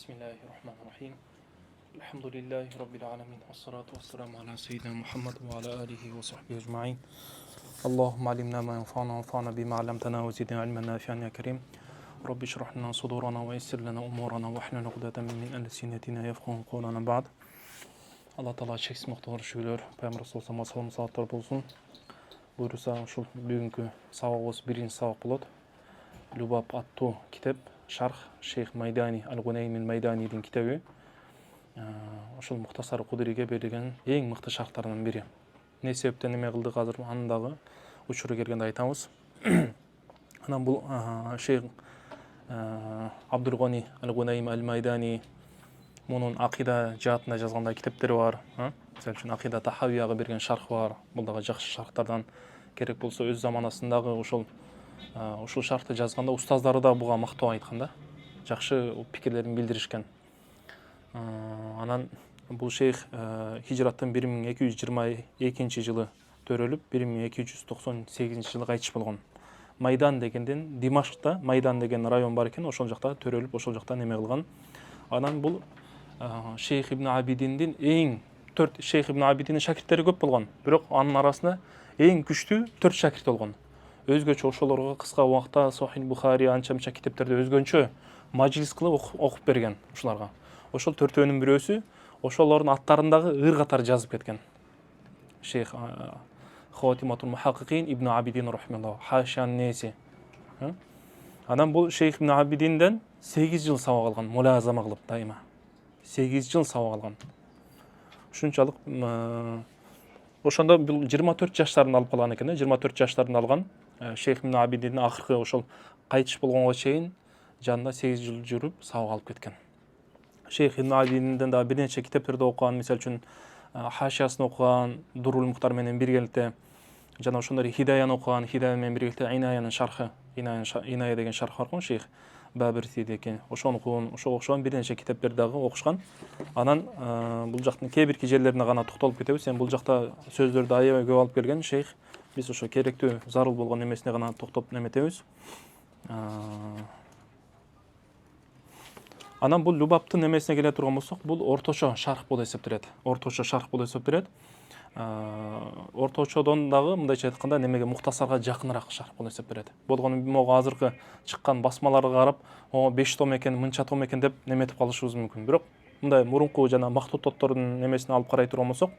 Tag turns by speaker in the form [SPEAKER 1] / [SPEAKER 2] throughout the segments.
[SPEAKER 1] Bismillahirrahmanirrahim. Elhamdülillahi Rabbil alamin. Vessalatu vesselamu ala seyyidina Muhammed ve ala alihi ve sahbihi ecma'in. Allahümme alimna ma yanfa'na wanfa'na bima 'allamtana ve zidna ilmen nafi'an ya kerim. Rabbi şrah lana sudurana ve yessir lana umurana ve hlul uqdatan min alsinatina yafqahu qawlana ba'd. Allah Taala çeksiz muhtar şükürler. Peygamber Resulullah sallallahu aleyhi ve sellem salatlar bolsun. Buyursa uşul бүгүнкү сабагыбыз биринчи сабак болот. Любап аттуу китеп, шарх Шейх Майдани Ал-Гунайми Майданидин китеби. Ошол Мухтасар Кудриге берилген эң мыкты шархтардан бири. Не себептен эме кылдык азыр андагы учуру келгенде айтабыз. Анан бул Шейх Абдул-Гани Ал-Гунайми Ал-Майдани мунун акида жаатында жазгандай китептери бар. Мисалы үчүн акида Тахавияга берген шарх бар. Бул дагы жакшы шархтардан. Керек болсо өз заманасындагы ушул шархты жазганда устаздары да буга мактоо айткан да. Жакшы пикирлерин билдиришкен. Анан бул шейх хижраттын 1222 жылы төрөлүп, 1298 жылы кайтыш болгон. Майдан дегенден Димашкта Майдан деген район бар экен, ошол жакта төрөлүп, ошол жактан эме кылган. Анан бул Шейх Ибн Абидиндин Шейх Ибн Абидиндин шакирттери көп болгон. Бирок анын арасында эң күчтүү 4 шакирт болгон. Өзгөчө ошолорго кыска убакта Сохих Бухари анча-мынча китептерди өзгөнчө мажлис кылып окуп берген ушуларга. Ошол төртөөнүн бирөөсү ошолордун аттарындагы ыр катар жазып кеткен. Шейх Хатиматул Мухаккикин Ибн Абидин рахималлах Хашан Неси. Анан бул Шейх Ибн Абидинден 8 жыл сабак алган, мулазама кылып дайыма. 8 жыл сабак алган. Ушунчалык ошондо бул 24 жаштарында алып калган экен, 24 жаштарында алган. Шейх Ибн Абидин акыркы ошол кайтыш болгонго чейин жанында 8 жыл жүрүп сабак алып кеткен. Шейх Ибн Абидинден да бир нече китептерди окуган, мисалы үчүн Хашиясын окуган, Дурул Мухтар менен биргеликте, жана ошондой Хидаяны окуган, Хидая менен биргеликте Инаянын шархы, Иная деген шарх бар го Шейх Бабирси деген. Ошону окуган, ошого окшогон бир нече китептерди дагы окушкан. Анан бул жактын кээ бирки жерлерине гана токтолуп кетебиз. Бул жакта сөздөрдү аябай көп алып келген Шейх. Биз ошо керектүү, зарыл болгон немесине гана токтоп неметебиз. Анан бул Любаптын немесине келе турган болсок, бул орточо шарх болуп эсептелет. Орточо шарх болуп эсептелет. Орточодон дагы мындайча айтканда немеге Мухтасарга жакыныраак шарх болуп эсептелет. Болгону могу азыркы чыккан басмаларга карап, 5 том экен, мынча том экен деп неметип калышыбыз мүмкүн. Бирок мындай мурунку жана мактутоттордун немесине алып карай турган болсок,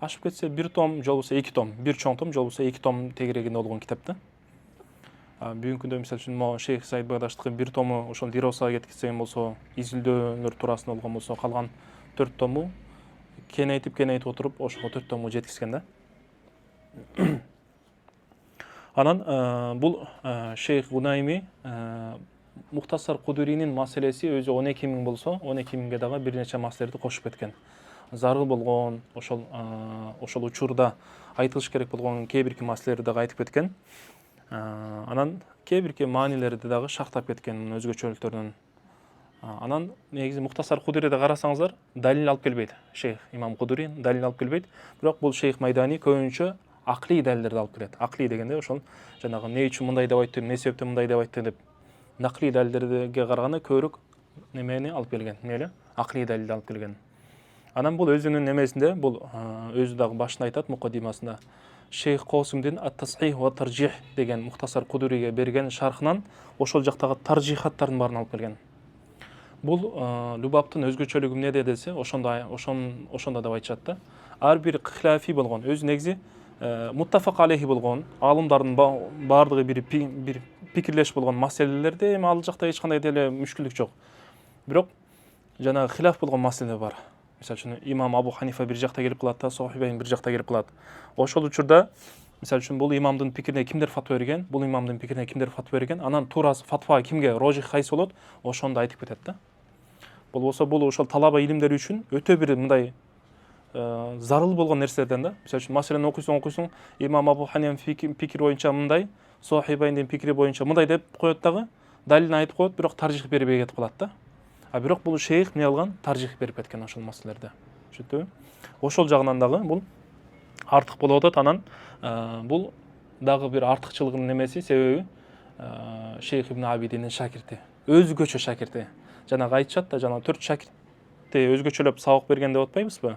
[SPEAKER 1] ашып кетсе 1 том, же болбосо 2 том, 1 чоң том, же болбосо 2 том тегерегинде болгон китеп да. Бүгүнкү күндө мисалы үчүн могу Шейх Саид Багдаштыкы 1 тому ошол Диросага кеткизген болсо, изилдөөлөр туурасында болгон болсо, калган 4 тому кенейтип отуруп ошого 4 тому жеткизген да. Анан бул Шейх Гунайми Мухтасар Кудуринин маселеси өзү 12 000 болсо, 12 000ге дагы бир нече маселелерди кошуп кеткен. Зарыл болгон, ошол учурда айтылыш керек болгон кээ бирки маселелерди дагы айтып кеткен. Анан кээ бирки маанилерди дагы шактап кеткен өзгөчөлүктөрүнөн. Анан негизи Мухтасар Кудуриде карасаңыздар, далил алып келбейт. Шейх Имам Кудури далил алып келбейт. Бирок бул Шейх Майдани көбүнчө акли далилдерди алып келет. Акли дегенде ошол жанагы эмне үчүн мындай деп айтты, эмне себептен мындай деп айтты деп накли далилдерге караганда көбүрөөк немени алып келген, эмне акли далилди алып келген. Анан бул өзүнүн немесинде, бул өзү дагы башында айтат мукаддимасында, Шейх Косимдин Ат-Тасхих ва Таржих деген Мухтасар Кудуриге берген шархынан ошол жактагы таржихаттардын баарын алып келген. Бул Любаптын өзгөчөлүгү эмнеде десе, ошондо деп айтышат да. Ар бир хилафи болгон, өзү негизи муттафак алейхи болгон, алымдардын баардыгы бир пикирлеш болгон маселелерде эми ал жакта эч кандай деле мүшкүлдүк жок. Бирок жанагы хилаф болгон маселе бар. Мисалы үчүн имам Абу Ханифа бир жакта келип калат да, Сохибейн бир жакта келип калат. Ошол учурда мисалы үчүн бул имамдын пикирине кимдер фатва берген, бул имамдын пикирине кимдер фатва берген, анан туурасы фатва кимге рожих кайсы болот, ошондо айтып кетет да. Болбосо бул ошол талаба илимдери үчүн өтө бир мындай зарыл болгон нерселерден да. Мисалы үчүн маселени окуйсуң, имам Абу Ханифа пикири боюнча мындай, Сохибейндин пикири боюнча мындай деп коет дагы, далилин айтып коет, бирок таржих бербей кетип калат да. Бирок бул шейх эмне алган? Таржих берип кеткен ошол маселелерде. Түшүндүңбү? Ошол жагынан дагы бул артык болуп атат. Анан бул дагы бир артыкчылыгынын немеси, себеби Шейх Ибн Абидиндин шакирти, өзгөчө шакирти. жанагы айтышат да, жана 4 шакиртти өзгөчөлөп сабак берген деп атпайбызбы?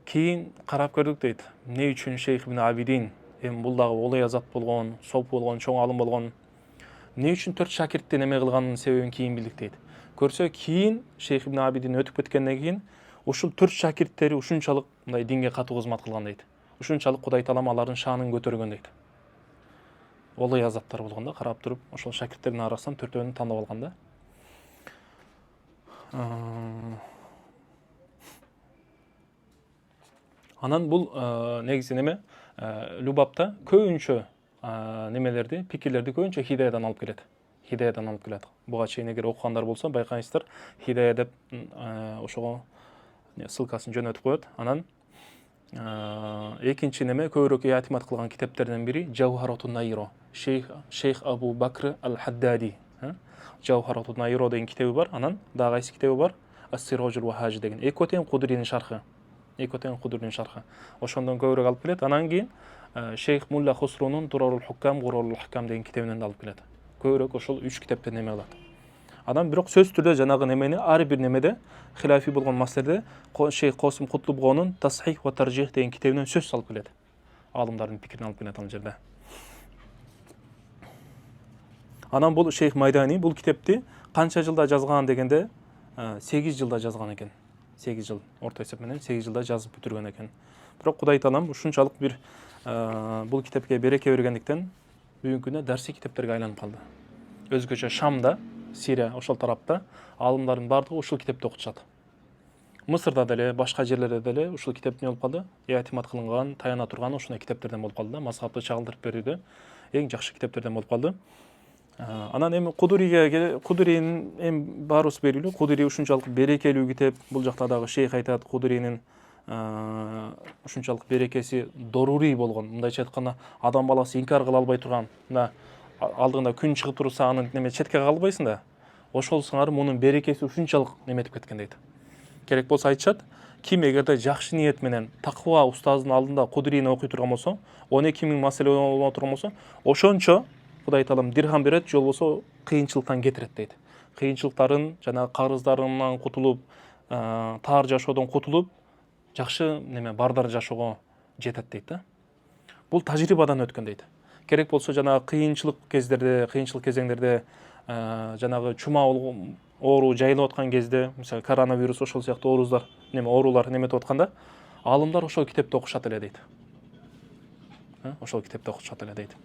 [SPEAKER 1] Кийин карап көрдүк дейт. Эмне үчүн Шейх ибн Абидин, эми бул дагы олой азат болгон, соп болгон, чоң алым болгон. Эмне үчүн 4 шакиртти неме кылганын себебин кийин билдик дейт. Көрсө кийин Шейх ибн Абидин өтүп кеткенден кийин ушул 4 шакирттери ушунчалык мындай динге катуу кызмат кылган дейт. Ушунчалык Кудай Таалам алардын шаанын көтөргөн дейт. Олой азаттар болгон да, карап туруп ошол шакирттердин арасынан 4-өөнү тандап алган да. Анан бул негизи неме? Любапта көбүнчө немелерди, пикирлерди көбүнчө Хидаядан алып келет. Хидаядан алып келет. Буга чейин эгер окугандар болсо байкайсыздар, Хидая деп ошого ссылкасын жөнөтүп коет. Анан экинчи неме көбүрөөк эътимад кылган китептерден бири Жауһаратун Найро. Шейх Абу Бакр Ал-Хаддади. Жауһаратун Найро деген китеби бар. Анан дагы кайсы китеби бар? Ас-Сираджул Вахажи деген. Экотен Кудринин шархы. Ошондон көбүрөөк алып келет. Анан кийин Шейх Мулла Хусрунун Турарул Хуккам, Гурарул Хуккам деген китебинен алып келет. Көбүрөөк ошол 3 китептен неме кылат. Анан бирок сөз түрдө жанагы немени ар бир немеде хилафи болгон маселеде Шейх Косим Кутлубгонун Тасхих ва Таржих деген китебинен сөз алып келет. Алымдардын пикирин алып келет ал жерде. Анан бул Шейх Майдани бул китепти канча жылда жазган дегенде 8 жылда жазган экен. 8 жыл, орто эсеп менен 8 жылда жазып бүтүргөн экен. Бирок Кудай Таалам ушунчалык бир бул китепке береке бергендиктен бүгүнкү күндө дарси китептерге айланып калды. Өзгөчө Шамда, Сирия ошол тарапта алымдардын бардыгы ушул китепти окутушат. Мысырда деле, башка жерлерде деле ушул китеп не болуп калды? Эътимад кылынган, таяна турган ошондой китептерден болуп калды да. Мазхабты чагылдырып берүүдө эң жакшы китептерден болуп калды. Анан эми Кудуринин эми баарыбыз белгилүү, Кудури ушунчалык берекелүү китеп. Бул жакта дагы шейх айтат, Кудуринин ушунчалык берекеси дорури болгон. Мындайча айтканда, адам баласы инкар кыла албай турган, мына алдыңда күн чыгып турса аны неме четке калбайсың да. Ошол сыңары мунун берекеси ушунчалык неметип кеткен дейт. Керек болсо айтышат, ким эгерде жакшы ниет менен таква устаздын алдында Кудурини окуй турган болсо, 12 000 маселе боло турган болсо, ошончо Кудай Таалам дирхам берет, жол болсо кыйынчылыктан кетирет дейт. Кыйынчылыктарын, жана карыздарынан кутулуп, таар жашоодон кутулуп, жакшы неме бардар жашоого жетет дейт да. Бул тажрыйбадан өткөн дейт. Керек болсо жана кыйынчылык кездерде, кыйынчылык кезеңдерде, жанагы чума оору жайылып аткан кезде, мисалы коронавирус ошол сыяктуу оорулар неметип атканда, алымдар ошол китепти окушат эле дейт. Ошол китепти окушат эле дейт.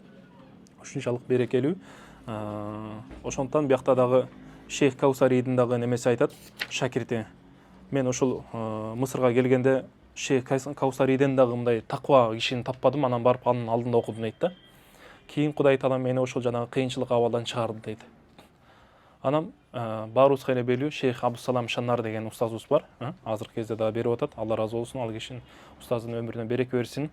[SPEAKER 1] Ушунчалык берекелүү. Ошондон биякта дагы Шейх Каусаридин дагы немеси айтат, шакирти. Мен ошол Мысырга келгенде Шейх Каусариден дагы мындай таква кишини таппадым, анан барып анын алдында окудум дейт да. Кийин Кудай Таалам мени ошол жанагы кыйынчылык абалдан чыгарды дейт. Анан баарыбызга эле белүү Шейх Абдусалам Шаннар деген устазыбыз бар. Азыркы кезде дагы берип атат. Алла разы болсун, ал кишинин устаздын өмүрүнө береке берсин.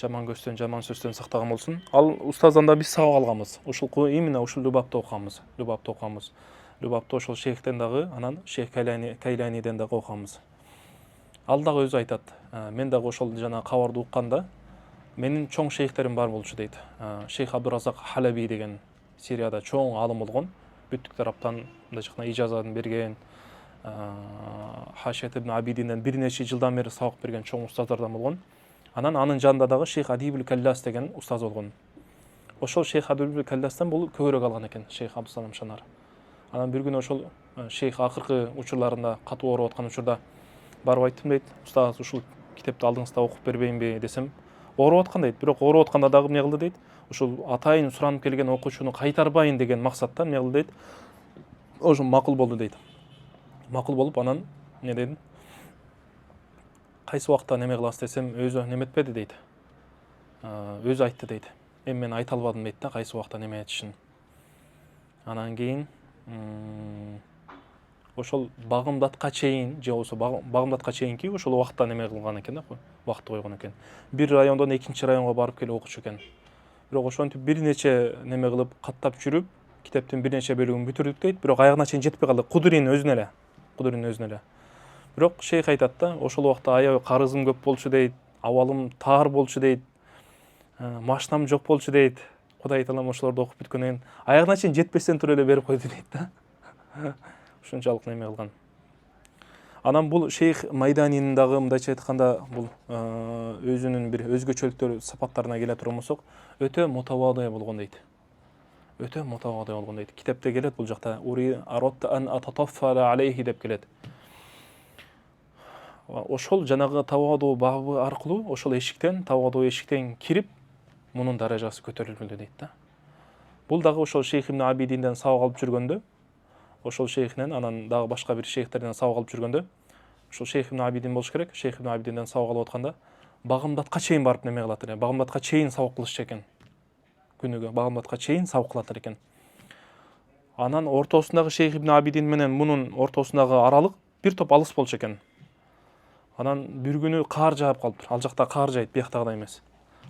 [SPEAKER 1] Жаман көздөн, жаман сөздөн сактаган болсун. Ал устаздан да биз сабак алганбыз. Ушул именно ушул Любапты окуганбыз. Любапты ошол шейхтен дагы, анан Шейх Кайланиден дагы окуганбыз. Ал дагы өзү айтат. Мен дагы ошол жана кабарды укканда менин чоң шейхтерим бар болчу дейт. Шейх Абдуразак Халаби деген Сирияда чоң алым болгон. Бүттүк тараптан мындайча ижазатын берген, Хашият ибн Абидинден бир нече жылдан бери сабак берген чоң устаздардан болгон. Анан анын жанында дагы Шейх Адибул Каллас деген устаз болгон. Ошол Шейх Адибул Калластан бул көбүрөөк алган экен, Шейх Абдусалам Шанар. Анан бир күнү ошол шейх акыркы учурларында катуу ооруп аткан учурда барып айттым дейт, устаз ушул китепти алдыңызда окуп бербейинби десем, ооруп аткан дейт. Бирок ооруп атканда дагы эмне кылды дейт, ушул атайын суранып келген окуучуну кайтарбайын деген максаттан эмне кылды дейт, ошо макул болду дейт. Макул болуп анан эмне дедим, кайсы убакта неме кыласыз десем, өзү неметпеди дейт. Өзү айтты дейт. Эми мен айта албадым дейт да, кайсы убакта неме этишин. Анан кийин ошол багымдатка чейин, же болбосо багымдатка чейинки ошол убакта неме кылган экен да, убакытты койгон экен. Бир райондон экинчи районго барып келип окучу экен. Бирок ошентип бир нече неме кылып, каттап жүрүп, китептин бир нече бөлүгүн бүтүрдүк дейт, бирок аягына чейин жетпей калды. Кудуринин өзүнө эле. Бирок шейх айтат да, ошол убакта аябай карызым көп болчу дейт, абалым таар болчу дейт, машинам жок болчу дейт. Кудай Таалам ошолорду окуп бүткөндөн кийин аягына чейин жетпестен туруп эле берип койду дейт да. Ушунчалык неме кылган. Анан бул шейх Майданинин дагы мындайча айтканда бул өзүнүн бир өзгөчөлүктөр сапаттарына келе турган болсок, өтө мутавадый болгон дейт. Өтө мутавадый болгон дейт. Китепте келет бул жакта ури аротта ан ататаффара алейхи деп келет. Ошол жанагы таваду бабы аркылуу ошол эшиктен, таваду эшиктен кирип, мунун даражасы көтөрүлмөлү дейт да. Бул дагы ошол Шейх ибн Абидинден сабак алып жүргөндө, ошол шейхинен анан дагы башка бир шейхтерден сабак алып жүргөндө, ошол Шейх ибн Абидин болуш керек. Шейх ибн Абидинден сабак алып атканда, Багамдатка чейин барып неме кылат эле. Багамдатка чейин сабак кылышчу экен. Күнүгө Багамдатка чейин сабак кылат экен. Анан ортосундагы Шейх ибн Абидин менен мунун ортосундагы аралык бир топ алыс болчу экен. Анан бир күнү каар жаап калыптыр. Ал жакта каар жайт, бияктагыдай эмес.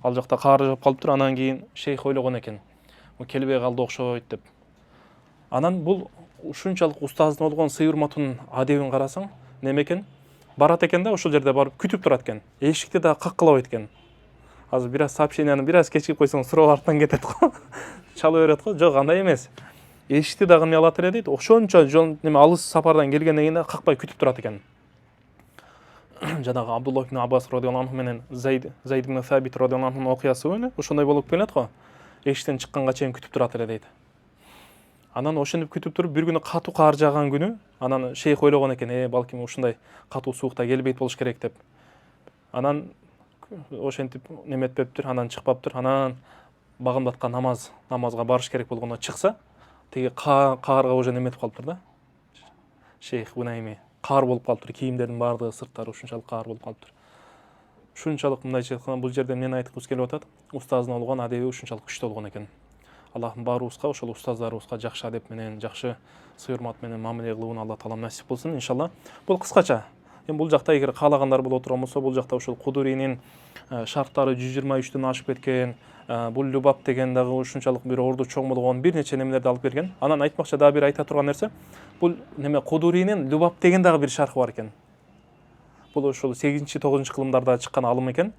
[SPEAKER 1] Ал жакта каар жаап калыптыр. Анан кийин шейх ойлогон экен. Бул келбей калды окшойт деп. Анан бул ушунчалык устаздын болгон сый-урматынын адебин карасаң, неме экен? Барат экен да, ошол жерде барып күтүп турат экен. Эшикти да каккылабайт экен. Азыр бир аз сообщенияны бир аз кечирип койсоң, суроо арттан кетет го. Чалып берет го. Жок, андай эмес. Эшикти дагы эмне алат эле дейт. Ошончо жол неме алыс сапардан келгенден кийин какпай күтүп турат экен. Жанагы Абдуллах ибн Аббас радиаллаху анху менен Зайд ибн Сабит радиаллаху анхунун окуясы эле ошондой болуп келет го. Эшиктен чыкканга чейин күтүп турат эле дейт. Анан ошентип күтүп туруп бир күнү катуу каар жааган күнү, анан шейх ойлогон экен, балким ушундай катуу суукта келбейт болуш керек деп. Анан ошентип неметпептир, анан чыкпаптыр. Анан Багамдатка намазга барыш керек болгондо чыкса, тиги каарга уже неметип калыптыр да. Шейх Гунайми каар болуп калыптыр, кийимдердин баардыгы сырттары ушунчалык каар болуп калыптыр. Ушунчалык мындайча айтканда бул жерде эмнени айткыбыз келип атат? Устаздын болгон адеби ушунчалык күчтүү болгон экен. Аллахым баарыбызга ошол устаздарыбызга жакшы адеп менен, жакшы сый-урмат менен мамиле кылууну Алла таалам насип кылсын иншалла. Бул кыскача. Эми бул жакта эгер каалагандар боло турган болсо, бул жакта ошол Кудуринин шарттары 123-төн ашып кеткен, бул Любаб деген дагы ушунчалык бир орду чоң болгон бир нече немелерди алып берген. Анан айтмакчы дагы бир айта турган нерсе, бул неме Кудуринин Любаб деген дагы бир шархы бар экен. Бул ошол 8-9 кылымдарда чыккан алым экен.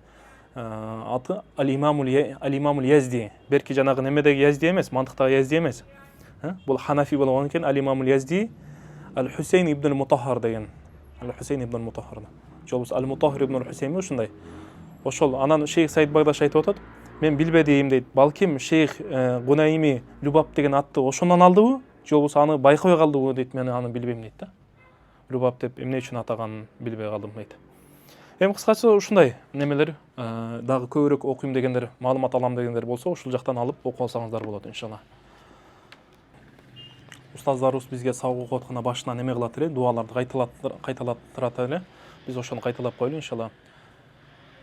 [SPEAKER 1] Аты Алимамул Язди. Берки жанагы немедеги Язди эмес, мантыктагы Язди эмес. Бул Ханафи болгон экен. Алимамул Язди Аль-Хусейн ибн Мутаххар деген. Аль-Хусейн ибн Мутаххар. Жолбус Аль-Мутаххар ибн Аль-Хусейн ушундай. Ошол анан шейх Саид Багдаш айтып атат. Мен билбедим дейт. Балким шейх Гунайми Любаб деген атты ошондон алдыбы? Жолбус аны байкабай калдыбы дейт. Мен аны билбейм дейт да. Любаб деп эмне үчүн атаганын билбей калдым дейт. Эми кыскача ушундай немелер дагы көбүрөөк окуйм дегендер, маалымат алам дегендер болсо, ушул жактан алып окуп алсаңыздар болот иншалла. Устаздарыбыз бизге сабак окуп атканда башынан неме кылат эле, дуаларды кайталаттырат эле. Биз ошону кайталап коелу иншалла.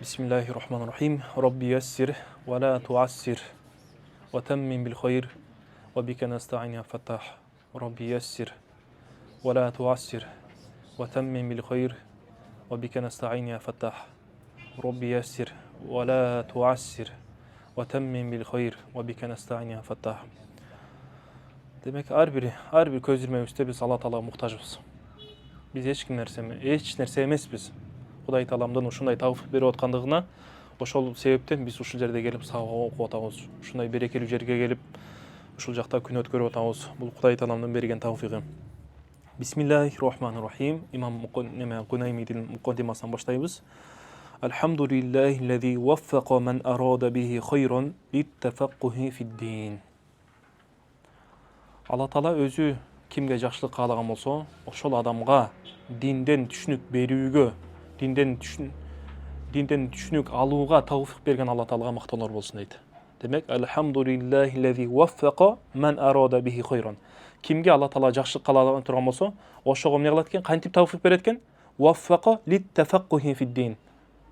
[SPEAKER 1] Бисмиллахир-рахманир-рахим. Робби яссир ва ла туассир ва таммим бил хайр ва бика настаин я фаттах. Робби яссир ва ла туассир ва таммим бил хайр وبك نستعين يا فتاح ربي يسر ولا تعسر وتمم بالخير وبك نستعين يا فتاح. Демек ар бир көз ирмебизде биз Алла Таалага муктажбыз. Биз эч нерсе эмеспиз. Кудай Тааламдын ушундай тауфик берип аткандыгына ошол себептен биз ушул жерде келип сабак окуп атабыз. Ушундай берекелүү жерге келип ушул жакта күн өткөрүп атабыз. Бул Кудай Тааламдын берген тауфиги. Бисмиллахир-рахманир-рахим. Имам Гунаймидин мукаддимасынан баштайбыз. Алхамдулиллахи ваффаqa man arada bihi khayran littafaqquhi fid-din. Алла Таала өзү кимге жакшылык каалаган болсо, ошол адамга динден түшүнүк берүүгө, динден түшүнүк алууга тауфик берген Алла Таалага мактоолор болсун дейт. Демек, алхамдулиллахи ваффаqa man arada bihi khayran. Кимге Алла Таала жакшылык каалаган турган болсо, ошого эмне кылат экен? Кантип тауфик берет экен? Ваффаqa littafaqquhi fid-din.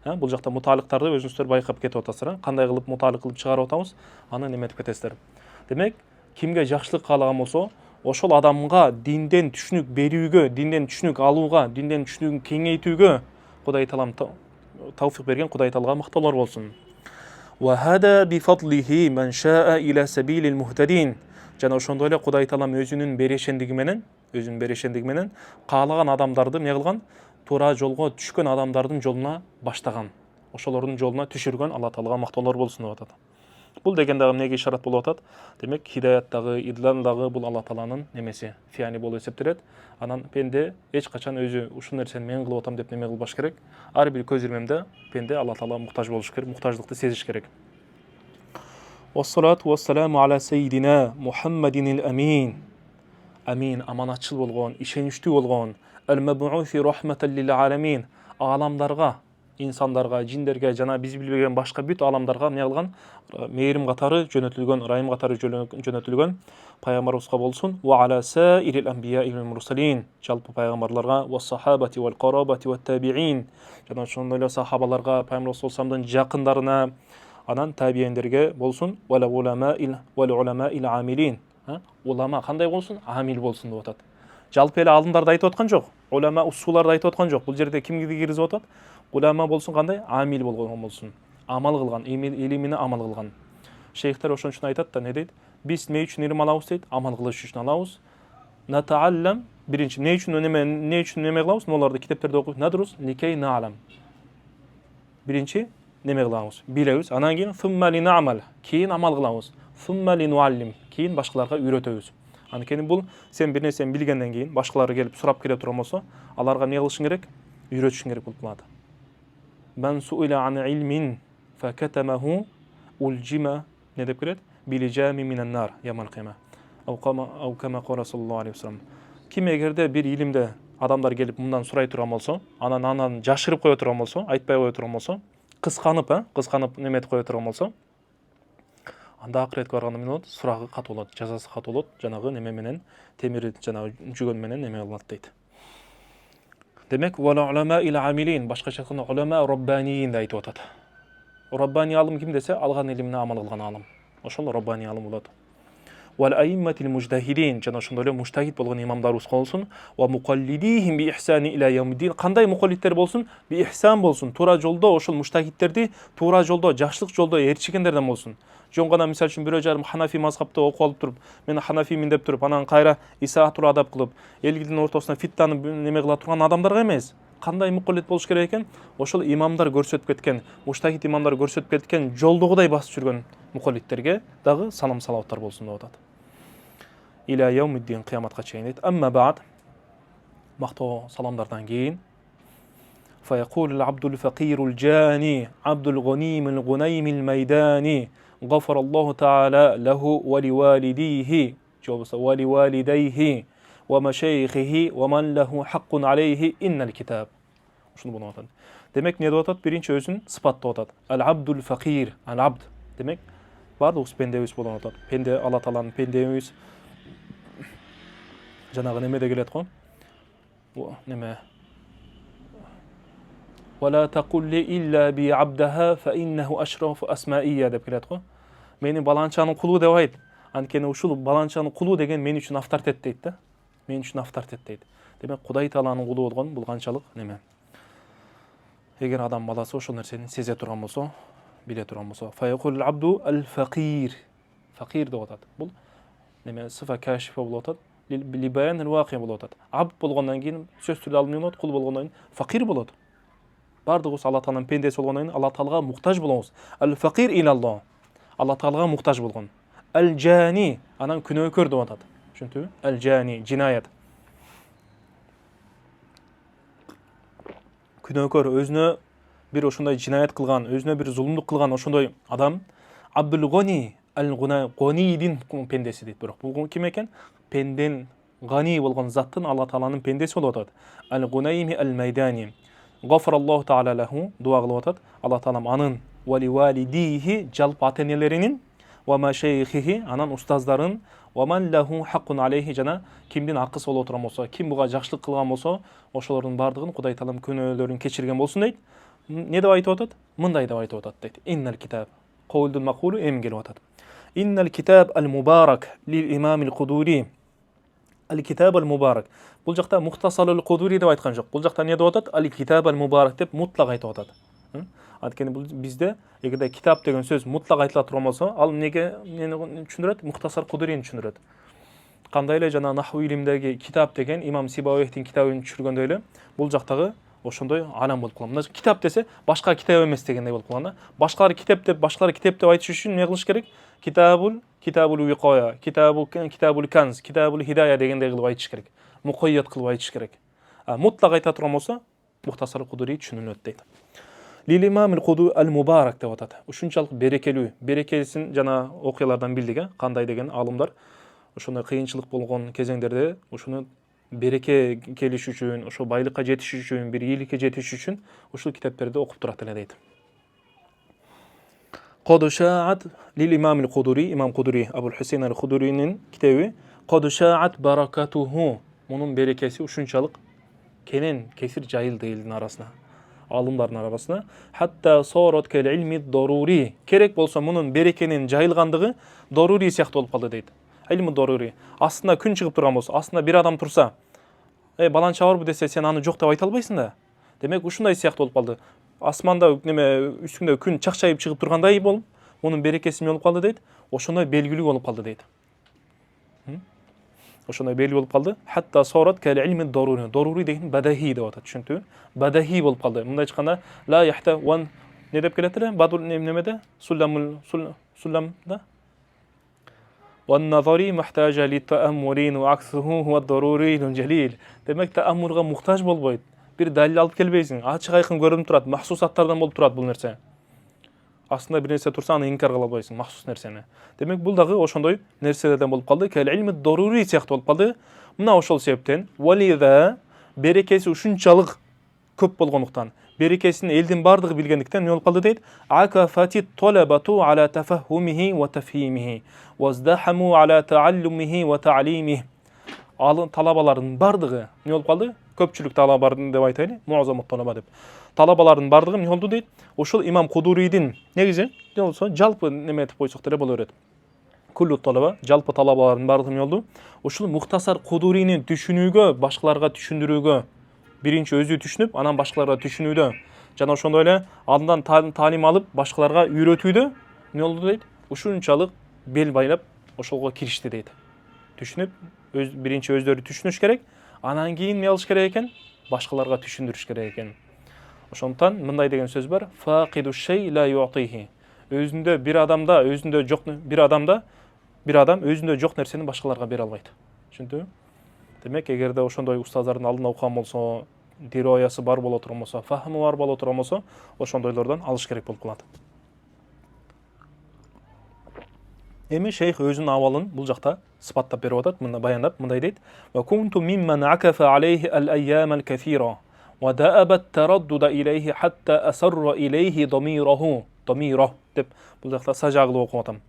[SPEAKER 1] Бул жакта муталыктарды өзүңүздөр байкап кетип атасыздар. Кандай кылып муталык кылып чыгарып атабыз, аны неметип кетесиздер. Демек, кимге жакшылык каалаган болсо, ошол адамга динден түшүнүк берүүгө, динден түшүнүк алууга, динден түшүнүгүн кеңейтүүгө Кудай Таалам тауфик берген. Кудай Таалага мактоолор болсун. Ва хада би фадлихи ман шаа иля сабилил мухтадин. Жана ошондой эле Кудай Таалам өзүнүн берешендиги менен каалаган адамдарды эмне кылган? Туура жолго түшкөн адамдардын жолуна баштаган. Ошолордун жолуна түшүргөн Алла Таалага мактоолор болсун деп атат. Бул деген дагы эмнеге ишарат болуп атат? Демек, хидаяттагы, идландагы бул Алла Тааланын немеси, фияни болуп эсептелет. Анан пенде эч качан өзү ушул нерсени мен кылып атам деп неме кылбаш керек. Ар бир көз ирмемде пенде Алла Таалага муктаж болуш керек, муктаждыкты сезиш керек. Вассалату вассаламу аля саййидина Мухаммадинил амин. Амин, аманатчыл болгон, ишеничтүү болгон, ал-маб'уси рахматан лил аламин. Аламдарга, инсандарга, жиндерге жана биз билбеген башка бүт аламдарга эмне кылган? Мээрим катары жөнөтүлгөн, райым катары жөнөтүлгөн пайгамбарыбызга болсун. Ва аля саирил анбияи вал мурсалин. Жалпы пайгамбарларга, ва сахабати вал карабати ват табиин. Жана ошондой эле сахабаларга, пайгамбарыбыз саллаллаху жакындарына, анан табиендерге болсун. Вал уламаил амилин. Улама кандай болсун? Амил болсун деп атат. Жалпы эле алдындарды айтып аткан жок. Улама усуларды айтып аткан жок. Бул жерде кимди киргизип атат? Улама болсун кандай? Амил болгон болсун. Амал кылган, илимине амал кылган. Шейхтер ошон үчүн айтат да, не дейт? Биз эмне үчүн илим алабыз дейт? Амал кылыш үчүн алабыз. Натааллам, биринчи эмне үчүн неме кылабыз? Моларды китептерде окуп, надурус ликей наалам. Биринчи неме кылабыз? Билебиз. Анан кийин сумма линамал, кийин амал кылабыз. Сумма линуаллим, кийин башкаларга үйрөтөбүз. Анткени бул сен бир нерсени билгенден кийин башкалар келип сурап келе турган болсо, аларга эмне кылышың керек? Үйрөтүшүң керек болуп калат. Мен суила ан илмин факатамаху улжима, не деп келет? Билижами минан нар ямал кыйма. Ау кама кала саллаллаху алейхи вассалам. Ким эгерде бир илимде адамдар келип мындан сурай турган болсо, анан жашырып кое турган болсо, айтпай кое турган болсо, кысканып неметип кое турган болсо, анда акыретке барганда эмне болот? Сурагы катуу болот, жазасы катуу болот, жанагы неме менен, темир жанагы жүгөн менен неме кылат дейт. Демек, вал уламаил амилин, башкача айтканда улама роббаниин деп айтып атат. Роббани алым ким десе, алган илимине амал кылган алым. Ошол роббани алым болот. Вал аимматил мужтахидин, жана ошондой эле муштахид болгон имамдарыбыз болсун, ва мукаллидихим би ихсани иля яумиддин. Кандай мукаллидтер болсун? Би ихсан болсун, туура жолдо ошол муштахидтерди туура жолдо, жакшылык жолдо ээрчигендерден болсун. Жон гана мисалы үчүн бирөө жарым ханафи мазхабты окуп алып туруп, мен ханафимин деп туруп, анан кайра исаат туруп адап кылып, элдин ортосуна фиттаны неме кыла турган адамдарга эмес. Кандай мукаллид болуш керек экен? Ошол имамдар көрсөтүп кеткен, муштахид имамдар көрсөтүп кеткен жолдогудай басып жүргөн мукаллидтерге дагы салам салаваттар болсун деп атат. Иля яумиддин, кыяматка чейин дейт. Амма ба'д, мактоо саламдардан кийин فيقول العبد الفقير الجاني عبد الغنيم الغنيم الميداني غفر الله تعالى له ولوالديه ولوالديه ومشايخه ومن له حق عليه إن الكتاب. Şunu bunu atad. Demek ne atad? Birinci özün sıfatta atad. Al-abdul fakir, al-abd. Demek barda us pendebüs bolan atad. Pende Allah Taala'nın pendebüs. Janağı neme de gelet qo'y. Bu neme? ولا تقل لي إلا بعبدها فإنه أشرف أسمائية деп келет го. Мени баланчанын кулу деп айт. Анткени ушул баланчанын кулу деген мен үчүн авторитет дейт да. Мен үчүн авторитет дейт. Демек Кудай Тааланын кулу болгон бул канчалык неме? Эгер адам баласы ошол нерсени сезе турган болсо, биле турган болсо, файкул абду ал-факир. Факир деп атат. Бул неме сыфа кашифа болуп атат. Либаян ал-ваки болуп атат. Абд болгондон кийин сөз түрдө алынып болот, кул болгондон кийин факир болот. Бардыгыбыз Алла Тааланын пендеси болгондон кийин Алла Таалага муктаж болобуз. Ал-факир илаллах. Алла Таалага муктаж болгон. Ал-жани, анан күнөөкөр деп атат. Түшүндүңбү? Ал-жани, жинаят. Күнөөкөр өзүнө бир ошондой жинаят кылган, өзүнө бир зулумдук кылган ошондой адам Абдул Гани, Ал-Гунайдин пендеси дейт. Бирок бул ким экен? Пенден гани болгон заттын Алла Тааланын пендеси болуп атат. Ал-Гунайми ал-Майдани. Гафараллаху таала лаху, дуа кылып атат. Алла Таалам анын вали валидихи, жалпы ата-энелеринин, ва машайхихи, анан устаздарын, ва ман лаху хаккун алейхи, жана кимдин акысы боло турган болсо, ким буга жакшылык кылган болсо, ошолордун бардыгын Кудай Таалам күнөөлөрүн кечирген болсун дейт. Не деп айтып атат? Мындай деп айтып атат дейт. Иннал китаб. Каулдун макулу эми келип атат. Иннал китаб ал-мубарак лил имам ал-Кудури. Ал-китаб ал-мубарак. Бул жакта Мухтасар ал-Кудури деп айткан жок. Бул жакта не деп атат? Ал-китаб ал-мубарак деп мутлак айтып атат. Анткени бул бизде эгерде китап деген сөз мутлак айтыла турган болсо, ал эмнеге түшүндүрөт? Мухтасар Кудурини түшүндүрөт. Кандай эле жана наху илимдеги китап деген имам Сибавейхтин китабын түшүргөндөй эле, бул жактагы ошондой алам болуп калган. Мына китап десе башка китап эмес дегендей болуп калган да. Башкалар китап деп айтыш үчүн эмне кылыш керек? Китабул виқоя, китабул канз, китабул хидая дегендей кылып айтыш керек. Мукойят кылып айтыш керек. Мутлак айта турган болсо Мухтасар Кудури түшүнүлөт дейт. Лил имам ал-Мубарак деп атат. Ушунчалык берекелүү, берекесин жана окуялардан билдик, кандай деген алымдар ошондой кыйынчылык болгон кезеңдерде ушуну береке келиш үчүн, ошо байлыкка жетиш үчүн, бир ийгиликке жетиш үчүн ушул китептерди окуп турат эле дейт. Кодушаат лил имам ал-Кудури, имам Кудури, Абул Хусейн ал-Кудуринин китеби Кодушаат баракатуху. Мунун берекеси ушунчалык кенен кесир жайылды элдин арасына, алымдардын арасына. Хатта сорот кел илми дорури. Керек болсо мунун берекенин жайылгандыгы дорури сыяктуу болуп калды дейт. Илми дорури. Астына күн чыгып турган болсо, астына бир адам турса, баланча барбы десе, сен аны жок деп айта албайсың да. Демек ушундай сыяктуу болуп калды. Асманда үстүндө күн чакчайып чыгып тургандай болуп, мунун берекеси болуп калды дейт. Ошондой белгилүү болуп калды дейт. Ошондой белгилүү болуп калды. Хатта сорат кал илми дорури. Дорури деген бадахи деп атат, түшүнтүбү? Бадахи болуп калды. Мындай айтканда ла яхта ван не деп келет эле? Бадул немеде? Сулламда? Ван назари мухтажа ли тааммурин ва аксуху ва дорурин жалил. Демек тааммурга мухтаж болбойт. Бир далил алып келбейсиң. Ачык айкын көрүнүп турат, махсусаттардан болуп турат бул нерсе. Астында бир нерсе турса, аны инкар кыла албайсың, махсус нерсени. Демек бул дагы ошондой нерселерден болуп калды. Кал илми дорури сыяктуу болуп калды. Мына ошол себептен валида берекеси ушунчалык көп болгондуктан, берекесин элдин бардыгы билгендиктен эмне болуп калды дейт? Акафати талабату ала тафахумихи ва тафхимихи ваздахаму ала тааллумихи ва таалимихи. Талабалардын бардыгы эмне болуп калды? Көпчүлүк талабалардын деп айтайлы, муазамат талаба деп. Талабалардын бардыгы эмне болду дейт? Ушул имам Кудурийдин негизи эмне болсо, жалпы неме этип койсок деле боло берет. Куллу талаба, жалпы талабалардын бардыгы эмне болду? Ушул Мухтасар Кудурийни түшүнүүгө, башкаларга түшүндүрүүгө, биринчи өзү түшүнүп, анан башкаларга түшүнүүдө, жана ошондой эле андан таалим алып, башкаларга үйрөтүүдө эмне болду дейт? Ушунчалык бел байлап ошолго киришти дейт. Түшүнүп, биринчи өздөрү түшүнүш керек, анан кийин эмне кылыш керек экен? Башкаларга түшүндүрүш керек экен. Ошондон мындай деген сөз бар: фақиду шей ла юатихи. Өзүндө бир адам өзүндө жок нерсени башкаларга бере албайт. Түшүндүңбү? Демек, эгерде ошондой устаздардын алдында окуган болсо, дироясы бар боло турган болсо, фахмы бар боло турган болсо, ошондойлордон алыш керек болуп калат. Эми шейх өзүнүн абалын бул жакта сыпаттап берип атат, мында баяндап, мындай дейт: "Ва кунту мимман акафа алейхи ал-айям ал-кафира ва даабат тараддуда илейхи хатта асарра илейхи дамираху." Дамирах деп бул жакта сажа кылып окуп атам.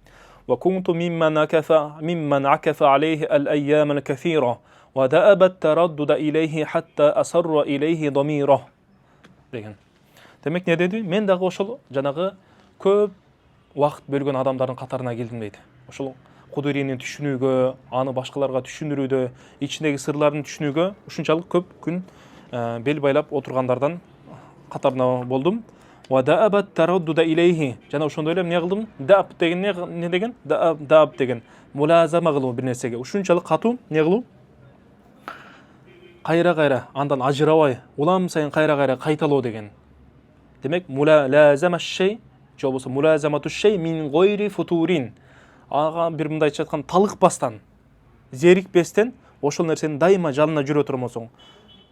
[SPEAKER 1] "Ва кунту мимман акафа алейхи ал-айям ал-кафира ва даабат тараддуда илейхи хатта асарра илейхи дамирах" деген. Демек, не деди? Мен дагы ошол жанагы көп вакыт бөлгөн адамдардын катарына келдим дейт. Ошол Кудурийни түшүнүүгө, аны башкаларга түшүндүрүүдө, ичиндеги сырларын түшүнүүгө ушунчалык көп күн бел байлап отургандардан катарына болдум. Ва даабат тараддуда илейхи. Жана ошондой эле эмне кылдым? Дааб деген не деген? Дааб деген мулазама кылуу бир нерсеге. Ушунчалык катуу эмне кылуу? Кайра-кайра андан ажырабай, улам сайын кайра-кайра кайталоо деген. Демек, мулазама шей, же болбосо мулазамату шей мин гойри футурин. Ага бир мындай айткан талыкпастан, зерикпестен ошол нерсени дайыма жанына жүрө турган болсоң,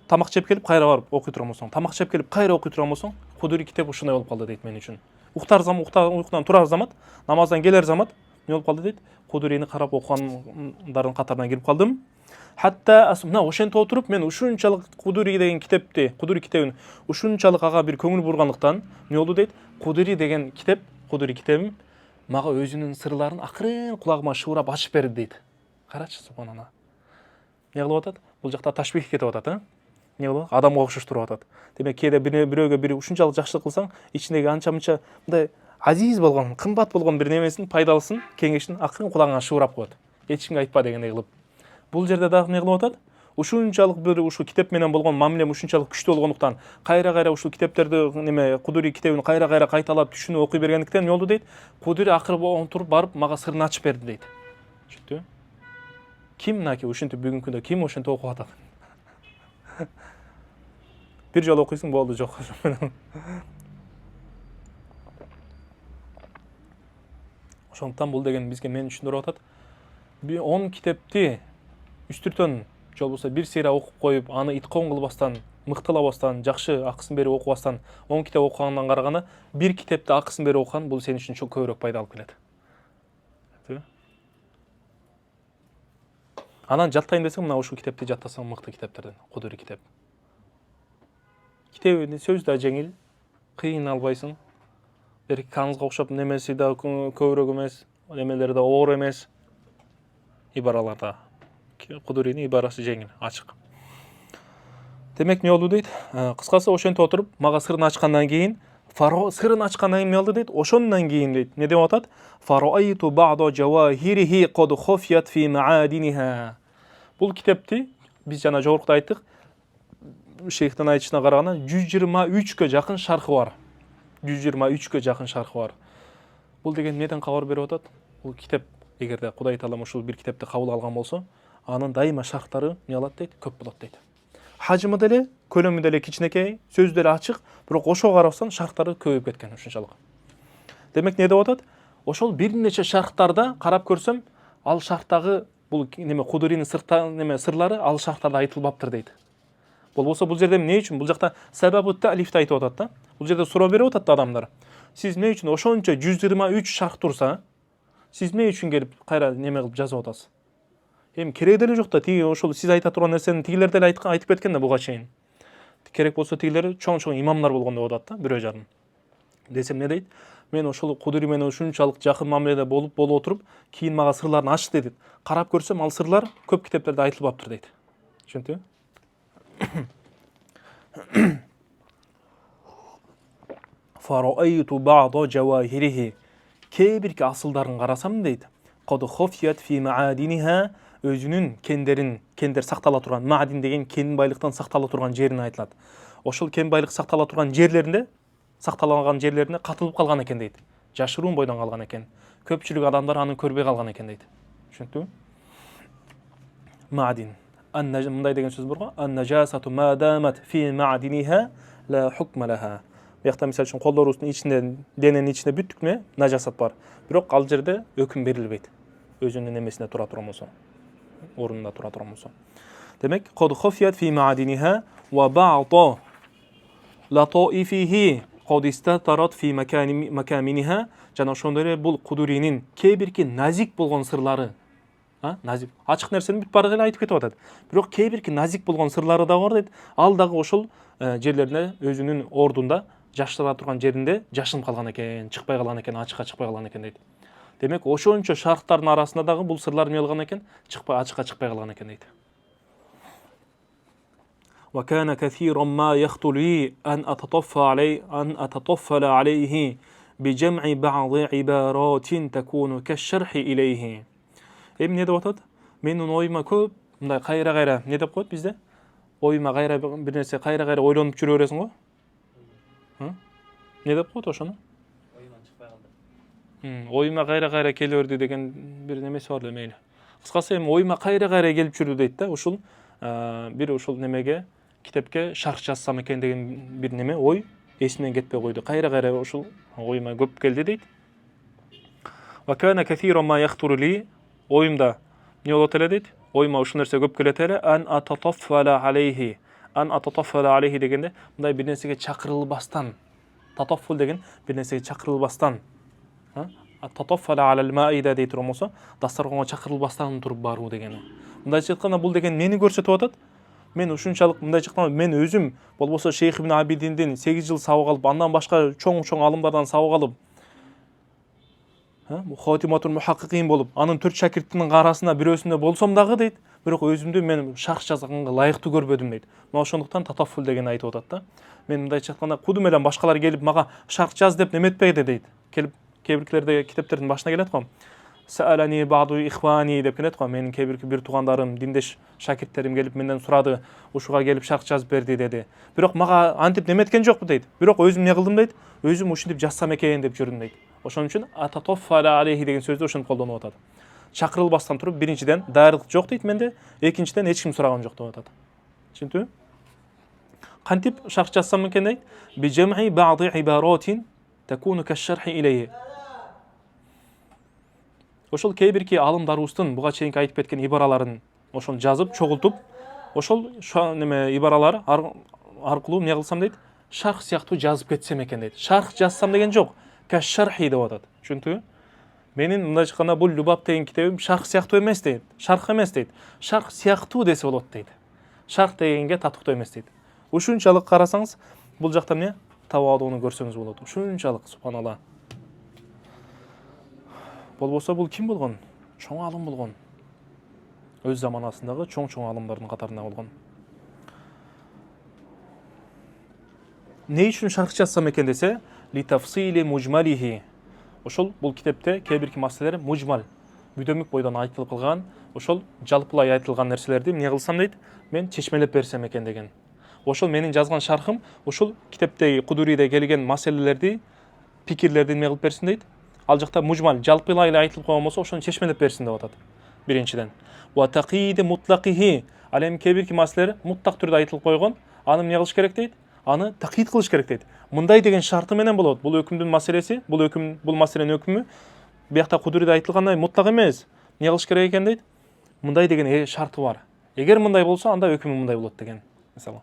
[SPEAKER 1] тамак жеп келип кайра барып окуй турган болсоң, тамак жеп келип кайра окуй турган болсоң, Кудури китеп ушундай болуп калды дейт мен үчүн. Уйкудан турар замат, намаздан келер замат эмне болуп калды дейт? Кудурийни карап окугандардын катарына кирип калдым. Хатта мына ошентип отуруп мен ушунчалык Кудури деген китепти, Кудури китебин ушунчалык ага бир көңүл бургандыктан эмне болду дейт? Кудури деген китеп, Кудури китебим мага өзүнүн сырларын акырын кулагыма шыбырап ачып берди дейт. Карачы, субханалла. Эмне кылып атат? Бул жакта ташбих кетип атат, эмне кылып? Адамга окшоштуруп атат. Демек, кээде бирөөгө бир ушунчалык жакшылык кылсаң, ичиндеги анча-мынча мындай азиз болгон, кымбат болгон бир немесин, пайдалысын, кеңешин акырын кулагыңа шыбырап коет. Эч кимге айтпа дегендей кылып. Бул жерде дагы эмне кылып атат? Ушунчалык бир ушул китеп менен болгон мамилем ушунчалык күчтүү болгондуктан, кайра-кайра ушул китептерди Кудури китебин кайра-кайра кайталап түшүнүп окуй бергендиктен эмне болду дейт? Кудури акыры отуруп барып мага сырын ачып берди дейт. Түшүндүңбү? Ким мынакей ушинтип бүгүнкү күндө ким ошентип окуп атат? Bir жолу окуйсуң болду, жок. Ошондуктан бул деген бизге мен түшүндүрүп атат. 10 китепти үстүртөн же болбосо бир сыйра окуп коюп, аны иткон кылбастан, мыктылабастан, жакшы акысын берип окубастан, 10 китеп окугандан караганда бир китепти акысын берип окуган бул сен үчүн көбүрөөк пайда алып келет. Анан жаттайын десең, мына ушул китепти жаттасаң мыкты китептерден, Кудури китеп. Китебинин сөзү да жеңил, кыйналбайсың. Берки каңызга окшоп немеси да көбүрөөк эмес, немелери да оор эмес. Ибараларда Кудуринин ибарасы жеңил, ачык. Демек эмне болду дейт? Кыскасы ошентип отуруп, мага сырын ачкандан кийин, Фаро сырын ачкандан кийин эмне болду дейт? Ошондон кийин дейт. Эмне деп атат? Фароайту ба'да жавахирихи код хофият фи маадиниха. Бул китепти биз жана жогоруда айттык. Шейхтин айтышына караганда 123 жакын шархы бар. 123 жакын шархы бар. Бул деген эмнеден кабар берип атат? Бул китеп эгерде Кудай Таалам ушул бир китепти кабыл алган болсо, анын дайыма шархтары эмне алат дейт? Көп болот дейт. Хажымы деле, көлөмү деле кичинекей, сөзү деле ачык, бирок ошого карасаң шархтары көбөйүп кеткен ушунчалык. Демек эмне деп атат? Ошол бир нече шархтарда карап көрсөм, ал шархтагы бул неме Кудуринин сырлары ал шархтарда айтылбаптыр дейт. Болбосо бул жерде эмне үчүн? Бул жакта сабабу таалифти айтып атат да. Бул жерде суроо берип атат адамдар. Сиз эмне үчүн ошончо 123 шарх турса, сиз эмне үчүн келип кайра неме кылып жазып атасыз? Эми керек деле жок да, тиги ошол сиз айта турган нерсени тигилер деле айтып кеткен да буга чейин. Керек болсо тигилер чоң имамдар болгон деп атат да, бирөө жарым. Десем эмне дейт? Мен ошол Кудури менен ушунчалык жакын мамиледе болуп отуруп, кийин мага сырларын ачты дейт. Карап көрсөм, ал сырлар көп китептерде айтылбаптыр дейт. Түшүндүңбү? Фароайту ба'да жавахирихи. Кээ-бирки асылдарын карасам дейт. Код хофият фи маадиниха. Өзүнүн кендер сактала турган, маадин деген кен байлыктан сактала турган жерин айтылат. Ошол кен байлык сактала турган жерлеринде, сакталган жерлерине катылып калган экен дейт. Жашыруун бойдон калган экен. Көпчүлүк адамдар аны көрбөй калган экен дейт. Түшүндүңбү? Маадин. Мындай деген сөз бар го. Ан-najasatu ma damat fi ma'diniha la hukma laha. Биякта мисалы үчүн колдорубуздун ичинде, дененин ичинде бүттүк нажасат бар. Бирок ал жерде өкүм берилбейт. Өзүнүн немесине тура турган болсо, орунда тура турган болсо. Демек, код хофият фи маадиниха ва ба'да латоифихи код истатарат фи макаминиха. Жана ошондой эле бул Кудуринин кээ-бирки назик болгон сырлары, назик, ачык нерсени бүт баары эле айтып кетип атат. Бирок кээ-бирки назик болгон сырлары да бар дейт. Ал дагы ошол жерлерине өзүнүн ордунда жаштыра турган жеринде жашынып калган экен, чыкпай калган экен, ачыкка чыкпай калган экен дейт. Демек, ошончо шархтардын арасында дагы бул сырлар эмне кылган экен? Ачыкка чыкпай калган экен дейт. Wa kana kathiran ma yahtuli an atataffala alayhi bi jam'i ba'd ibaratin takunu kash-sharhi ilayhi. Эмне деп атат? Менин оюма көп мындай кайра эмне деп коет бизде? Оюма кайра бир нерсе кайра ойлонуп жүрө бересиң го? Эмне деп коет ошону? Оюма кайра келе берди деген бир немеси бар эле мейли. Кыскасы эми оюма кайра келип жүрдү дейт да. Ушул бир ушул немеге китепке шарх жазсам экен деген бир неме ой эсимден кетпей койду. Кайра ушул оюма көп келди дейт. Ва кана катиран ма яхтуру ли. Оюмда эмне болот эле дейт? Оюма ушул нерсе көп келет эле. Ан ататаффала алейхи. Ан ататаффала алейхи дегенде мындай бир нерсеге чакырылбастан. Татаффул деген бир нерсеге чакырылбастан. Татаффала алал маида дейт болсо, дастарханга чакырылбастан туруп баруу дегени. Мындайча айтканда бул деген нени көрсөтүп атат? Мен ушунчалык мындайча айтканда мен өзүм болбосо Шейх ибн Абидинден 8 жыл сабак алып, андан башка чоң алымдардан сабак алып, Хатиматул мухаккикин болуп, анын 4 шакирттинин арасында бирөөсүндө болсом дагы дейт, бирок өзүмдү мен шарх жазганга лайыктуу көрбөдүм дейт. Мына ошондуктан татаффул деген айтып атат да. Мен мындайча айтканда куду менен башкалар келип мага шарх жаз деп неметпейди дейт. Келип кээ-биркилерде китептердин башына келет го. Саалани ба'ду ихвани деп келет го. Менин кээ-бирки бир туугандарым, диндеш шакирттерим келип менден сурады, ушуга келип шарх жазып берди деди. Бирок мага антип неметкен жокпу дейт. Бирок өзүм эмне кылдым дейт? Өзүм ушинтип жазсам экен деп жүрдүм дейт. Ошон үчүн ататаффала алейхи деген сөздү ошентип колдонуп атат. Чакырылбастан туруп, биринчиден дайрылык жок дейт менде, экинчиден эч ким сураган жок деп атат. Түшүндүңбү? Кантип шарх жазсам экен дейт? Би жам'i бa'di ибаратин такуну каш-шархи илейhi. Ошол кейбирки алымдарыбыздын буга чейинки айтып кеткен ибараларын ошону жазып, чогултуп, ошол неме ибаралар аркылуу эмне кылсам дейт? Шарх сыяктуу жазып кетсем экен дейт. Шарх жазсам деген жок, каш-шархи деп атат. Түшүндүңбү? Менин мындайча айтканда бул Любаб деген китебим шарх сыяктуу эмес дейт. Шарх эмес дейт. Шарх сыяктуу десе болот дейт. Шарх дегенге татыктуу эмес дейт. Ушунчалык карасаңыз, бул жакта эмне? Тавадууну көрсөңүз болот. Ушунчалык, субханалла. Болбосо бул ким болгон? Чоң алым болгон. Өз заманасындагы чоң алымдардын катарында болгон. Не үчүн шарх жазсам экен десе, ли тафсили мужмалихи. Ошол бул китепте кээ-бирки маселелер мужмал, бүдөмүк бойдон айтылып калган, ошол жалпылай айтылган нерселерди эмне кылсам дейт? Мен чечмелеп берсем экен деген. Ошол менин жазган шархым ошол китептеги Кудуриде келген маселелерди, пикирлерди эмне кылып берсин дейт? Ал жакта мужмал, жалпылай айтылып койгон болсо, ошону чечмелеп берсин деп атат. Биринчиден. Ва тaqidi mutlaqih. Ал эми кээ-бирки маселелер муттак түрдө айтылып койгон, аны эмне кылыш керек дейт? Аны тaqid кылыш керек дейт. Мындай деген шарты менен болот. Бул өкүмдүн маселеси, бул маселенин өкүмү биякта Кудуриде айтылгандай мутлак эмес. Эмне кылыш керек экен дейт? Мындай деген шарты бар. Эгер мындай болсо, анда өкүмү мындай болот деген. Мисалы.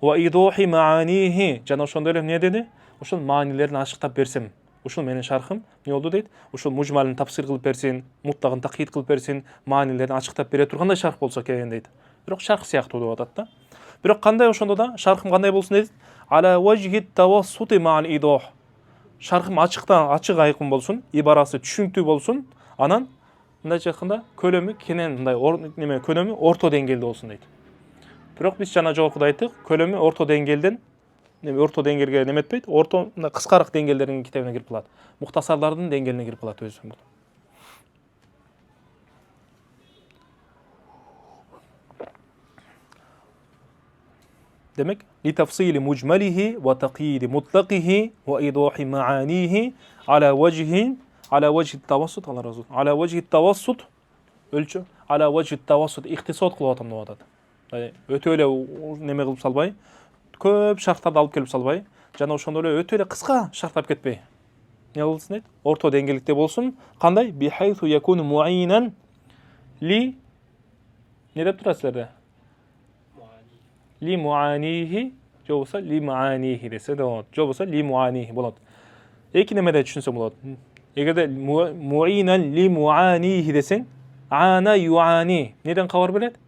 [SPEAKER 1] Ва идохи маанихи. Жана ошондой эле эмне деди? Ошол маанилерин ачыктап берсем. Ушул менин шархым эмне болду дейт? Ушул мужмалын тафсир кылып берсин, мутлагын тaqid кылып берсин, маанилерин ачыктап бере тургандай шарх болсо керек дейт. Бирок шарх сыяктуу деп атат да. Бирок кандай ошондо да шархым кандай болсун дейт? Ала важхи тавассути ма'ал идох. Шархым ачык айкын болсун, ибарасы түшүнүктүү болсун, анан мындайча айтканда көлөмү кенен мындай неме көлөмү орто деңгээлде болсун дейт. Бирок биз жана жогоркуда айттык, көлөмү орто деңгээлден орто деңгээлге неметпейт, орто кыскараак деңгээлдердин китебине кирип калат. Мухтасарлардын деңгээлине кирип калат өзү. Демек, ли тафсили мужмалихи ва тaqidi mutlaqih ва идохи маанихи ала важхи тавассут, ала важхи тавассут өлчө, ала важхи тавассут ихтисод кылып атам деп атат. Өтө эле неме кылып салбай, көп шарттарды алып келип салбай, жана ошондой эле өтө эле кыска шарттап кетпей. Эмне болсун дейт? Орто деңгээликте болсун. Кандай? Би хайсу якуну муайнан ли не деп турасыздар? Ли муанихи, же болсо ли маанихи десе болот. Же болсо ли муанихи болот. Эки немеде түшүнсөң болот. Эгерде муайнан ли муанихи десең, ана юани. Неден кабар берет?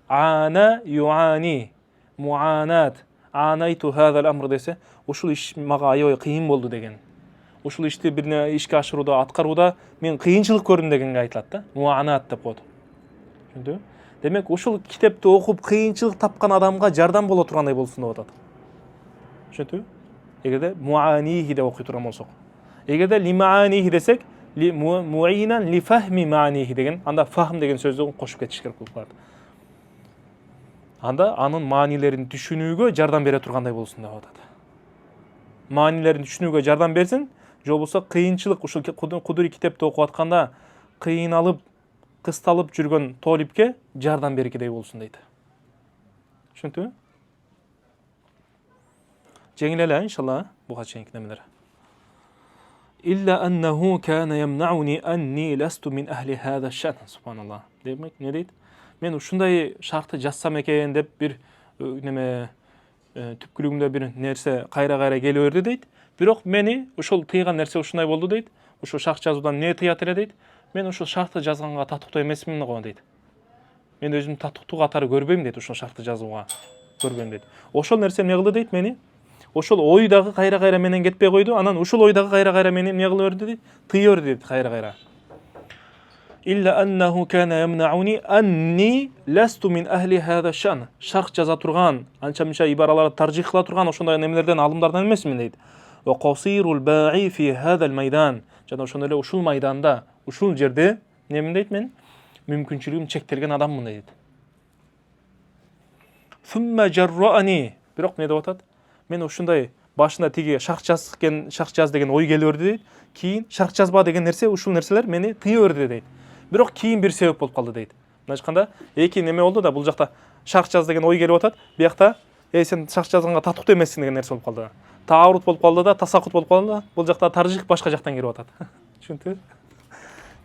[SPEAKER 1] Ана юани. Муанат. Анайту хазал амр десе, ушул иш мага аябай кыйын болду деген. Ушул ишти бир ишке ашырууда, аткарууда мен кыйынчылык көрдүм дегенге айтылат да. Муанат деп коет. Түшүндүңбү? Демек, ушул китепти окуп кыйынчылык тапкан адамга жардам боло тургандай болсун деп атат. Түшүндүңбү? Эгерде муанихи деп окуй турган болсок. Эгерде ли маанихи десек, ли муайнан ли фахми маанихи деген, анда фахм деген сөздү кошуп кетиш керек болуп калат. Анда анын маанилерин түшүнүүгө жардам бере тургандай болсун деп атат. Маанилерин түшүнүүгө жардам берсин, же болбосо кыйынчылык ушул Кудури китепти окуп атканда кыйналып, кысталып жүргөн толипке жардам бергидей болсун дейт. Түшүндүңбү? Жеңил эле иншалла буга чейинки немелер. Илля аннаху кана ямнауни анни ласту мин ахли хада шан. Субханалла. Демек, не дейт? Мен ушундай шартты жазсам экен деп бир неме түпкүлүгүмдө бир нерсе кайра келе берди дейт. Бирок мени ушул тыйган нерсе ушундай болду дейт. Ушул шарт жазуудан эмне тыят эле дейт? Мен ушул шартты жазганга татыктуу эмесмин го дейт. Мен өзүмдү татыктуу катары көрбөйм дейт, ушул шартты жазууга көрбөйм дейт. Ошол нерсе эмне кылды дейт мени? Ошол ой дагы кайра менен кетпей койду. Анан ушул ой дагы кайра мени эмне кылып берди дейт? Тыйып берди дейт кайра. Илля аннаху кана ямнауни анни ласту мин ахли хада шан. Шарх жаза турган, анча-мынча ибараларды таржих кыла турган ошондой немелерден, алымдардан эмесмин дейт. Ва касирул ба'i фи хадал майдан. Жана ошондой эле ушул майданда, ушул жерде немен дейт мен? Мүмкүнчүлүгүм чектелген адаммын дейт. Сумма жаррани. Бирок эмне деп атат? Мен ушундай башында тиги шарх жаз деген ой келе берди дейт. Кийин шарх жазба деген нерсе, ушул нерселер мени тыйып берди дейт. Бирок кийин бир себеп болуп калды дейт. Мына айтканда эки неме болду да, бул жакта шарх жаз деген ой келип атат, биякта Сен шарх жазганга татыктуу эмессиң деген нерсе болуп калды. Тааврут болуп калды да, тасакут болуп калды да. Бул жакта таржих башка жактан кирип атат. Түшүндүңбү?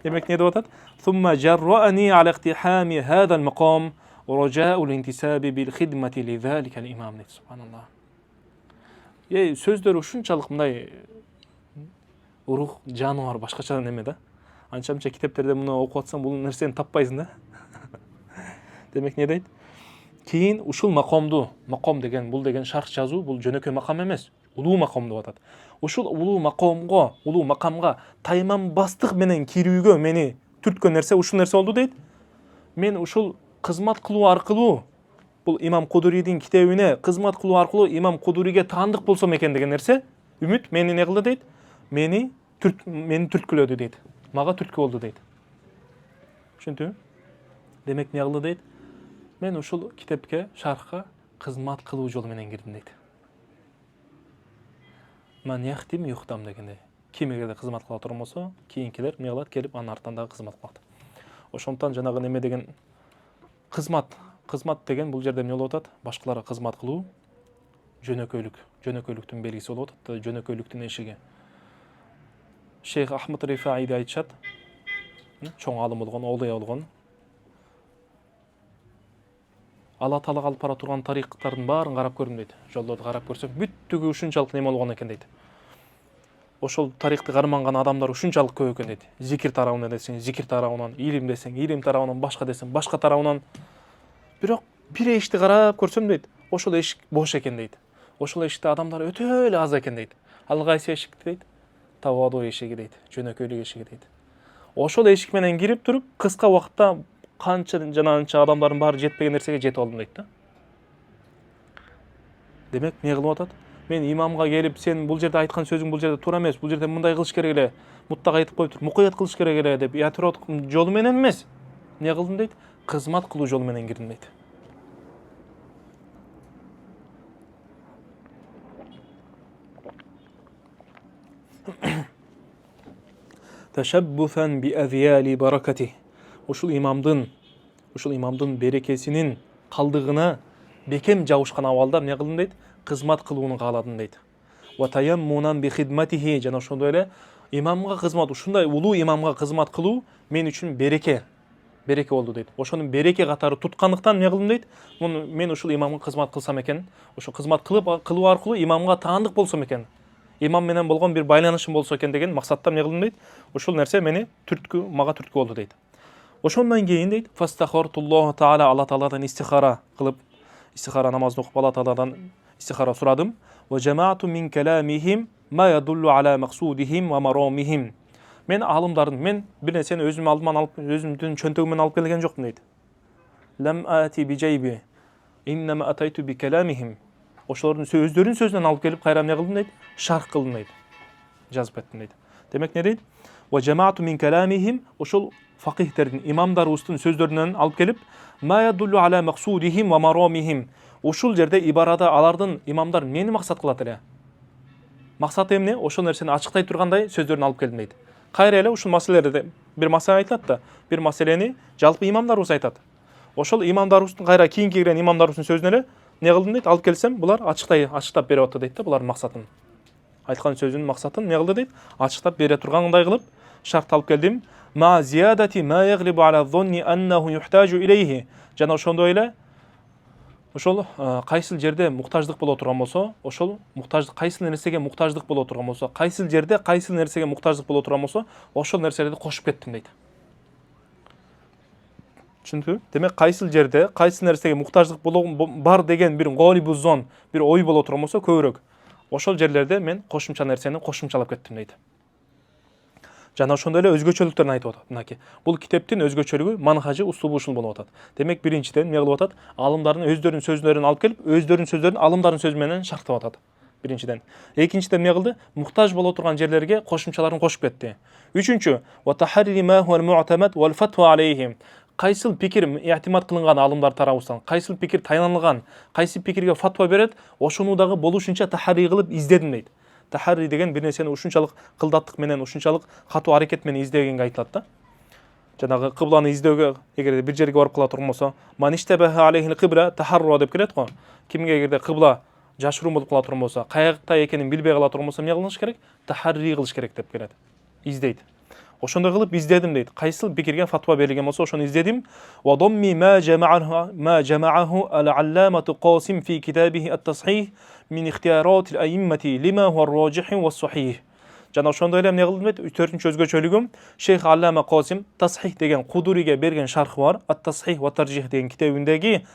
[SPEAKER 1] Демек не деп атат? Thumma jarra'ani ala iqtihami hadha al-maqam wa raja'u al-intisabi bil khidmati li dhalika al-imam. Subhanallah. Сөздөр ушунчалык мындай рух жаны бар, башкача неме да. Анча-мынча китептерде муну окуп атсаң бул нерсени таппайсың да. Демек не дейт? Кейін ушул мақом деген, бул деген шарх жазуу, бул жөнөкөй макам эмес, улуу макам деп атат. Ушул улуу макамга тайманбастык менен кирүүгө мени түрткөн нерсе ушул нерсе болду дейт. Мен ушул кызмат кылуу аркылуу, бул имам Кудурийдин китебине кызмат кылуу аркылуу имам Кудурийге таандык болсом экен деген нерсе, үмүт мени не кылды дейт? Мени түрткүлөдү дейт. Мага түрткү болду дейт. Түшүндүңбү? Демек не кылды дейт? Мен ушул китепке, шархка кызмат кылуу жолу менен кирдим дейт. Ман яхтим юхтам дегенде. Ким эгерде кызмат кыла турган болсо, кийинкилер эмне кылат, келип анын артынан дагы кызмат кылат. Ошондуктан жанагы неме деген кызмат деген бул жерде эмне болуп атат? Башкаларга кызмат кылуу жөнөкөйлүктүн белгиси болуп атат, жөнөкөйлүктүн эшиги. Шейх Ахмад Рифаиди айтышат, чоң алым болгон, олуя болгон. Алла Таалага алып бара турган тарыктардын баарын карап көрдүм дейт. Жолдорду карап көрсөм, бүттүгү ушунчалык неме болгон экен дейт. Ошол тарыхты карманган адамдар ушунчалык көп экен дейт. Зикир тарабынан десең, зикир тарабынан, илим десең, илим тарабынан, башка десең, башка тарабынан. Бирок бир эшикти карап көрсөм дейт, ошол эшик бош экен дейт. Ошол эшикте адамдар өтө эле аз экен дейт. Ал кайсы эшик дейт? Таваду эшиги дейт, жөнөкөйлүк эшиги дейт. Ошол эшик менен кирип туруп, кыска убакытта канча жананча адамдардын баары жетпеген нерсеге жетип алдым дейт да. Демек, не кылып атат? Мен имамга келип, сен бул жерде айткан сөзүң бул жерде туура эмес, бул жерде мындай кылыш керек эле, муттак айтып коюп тур, мукаят кылыш керек эле деп ятыр жолу менен эмес. Не кылдым дейт? Кызмат кылуу жолу менен кирдим дейт. Ташаббуфан би азияли баракати. Ушул имамдын берекесинин калдыгына бекем жабышкан абалда эмне кылдым дейт? Кызмат кылууну кааладым дейт. Ва таяммунан би хидматихи, жана ошондой эле имамга кызмат, ушундай улуу имамга кызмат кылуу мен үчүн береке болду дейт. Ошону береке катары туткандыктан эмне кылдым дейт? Мен ушул имамга кызмат кылсам экен, ошо кызмат кылуу аркылуу имамга таандык болсом экен, имам менен болгон бир байланышым болсо экен деген максатта эмне кылдым дейт? Ушул нерсе мага түрткү болду дейт. Ошондон кийин дейт, фастахартуллаху таала, Алла Тааладан истихара кылып, истихара намазын окуп Алла Тааладан истихара сурадым. Ва жамаату мин каламихим ма ядуллу ала максудихим ва марамихим. Мен бир нерсени өзүм алдыман алып, өзүмдүн чөнтөгүмөн алып келген жокмун дейт. Лам ати би жайби, иннама атайту би каламихим. Ошолордун өздөрүнүн сөзүнөн алып келип, кайра эмне кылдым дейт? Шарх кылдым дейт. Жазып кеттим дейт. Демек не дейт? Ва жамаату мин каламихим, ошол факихтердин, имамдарыбыздын сөздөрүнөн алып келип, ма ядуллу ала максудихим ва марамихим. Ушул жерде ибарада алардын имамдар эмнени максат кылат эле? Максаты эмне? Ошол нерсени ачыктай тургандай сөздөрүн алып келдим дейт. Кайра эле ушул маселелерде бир маселе айтылат да, бир маселени жалпы имамдарыбыз айтат. Ошол имамдарыбыздын кайра кийинки кирген имамдарыбыздын сөзүнө эле не кылдым дейт? Алып келсем, булар ачыктап берип атты дейт да, булардын максатын. Айткан сөзүнүн максатын не кылды дейт? Ачыктап бере тургандай кылып шарт алып келдим. Ма зиядати ма яглибу ала зонни аннаху юхтажу илейхи. Жана ошондой эле ошол кайсыл жерде муктаждык боло турган болсо, ошол муктаждык кайсыл нерсеге муктаждык боло турган болсо, кайсыл жерде кайсыл нерсеге муктаждык боло турган болсо, ошол нерселерди кошуп кеттим дейт. Түшүндүңбү? Демек, кайсыл жерде кайсыл нерсеге муктаждык бар деген бир голибузон, бир ой боло турган болсо, көбүрөөк, ошол жерлерде мен кошумча нерсени кошумчалап кеттим дейт. Жана ошондой эле өзгөчөлүктөрүн айтып атат. Мынакей, бул китептин өзгөчөлүгү, манхажы, услубу ушул болуп атат. Демек, биринчиден эмне кылып атат? Алымдардын өздөрүнүн сөздөрүн алып келип, өздөрүнүн сөздөрүн алымдардын сөзү менен шарттап атат. Биринчиден. Экинчиден эмне кылды? Муктаж боло турган жерлерге кошумчаларын кошуп кетти. Үчүнчү, ва тахарри ма хуа ал-му'тамад вал фатва алейхим. Кайсыл пикир i'тимад кылынган алымдар тарабынан, кайсыл пикир тайналган, кайсы пикирге фатва берет, ошону дагы болушунча тахарри кылып издедим дейт. Тахарри деген бир нерсени ушунчалык кылдаттык менен, ушунчалык катуу аракет менен издегенге айтылат да. Жанагы кыбланы издөөгө эгерде бир жерге барып кала турган болсо, маништабаха алейхил кыбла тахарру деп келет го. Кимге эгерде кыбла жашыруун болуп кала турган болсо, каякта экенин билбей кала турган болсо, эмне кылыш керек? Тахарри кылыш керек деп келет. Издейт. Ошондой кылып издедим дейт. Кайсыл пикирге фатва берилген болсо, ошону издедим. Ва дамми ма жама'аху ал-алламату Qasим фи китабихи ат-тасхих мин ихтиярат ал-аиммати лима хуа ар-раджих ва ас-сахих. Жана ошондой эле эмне кылдым дейт? 4-чү өзгөчөлүгүм Шейх Аллама Qasим Тасхих деген Кудуриге берген шархы бар. Ат-тасхих ва ат-таржих деген китебиндеги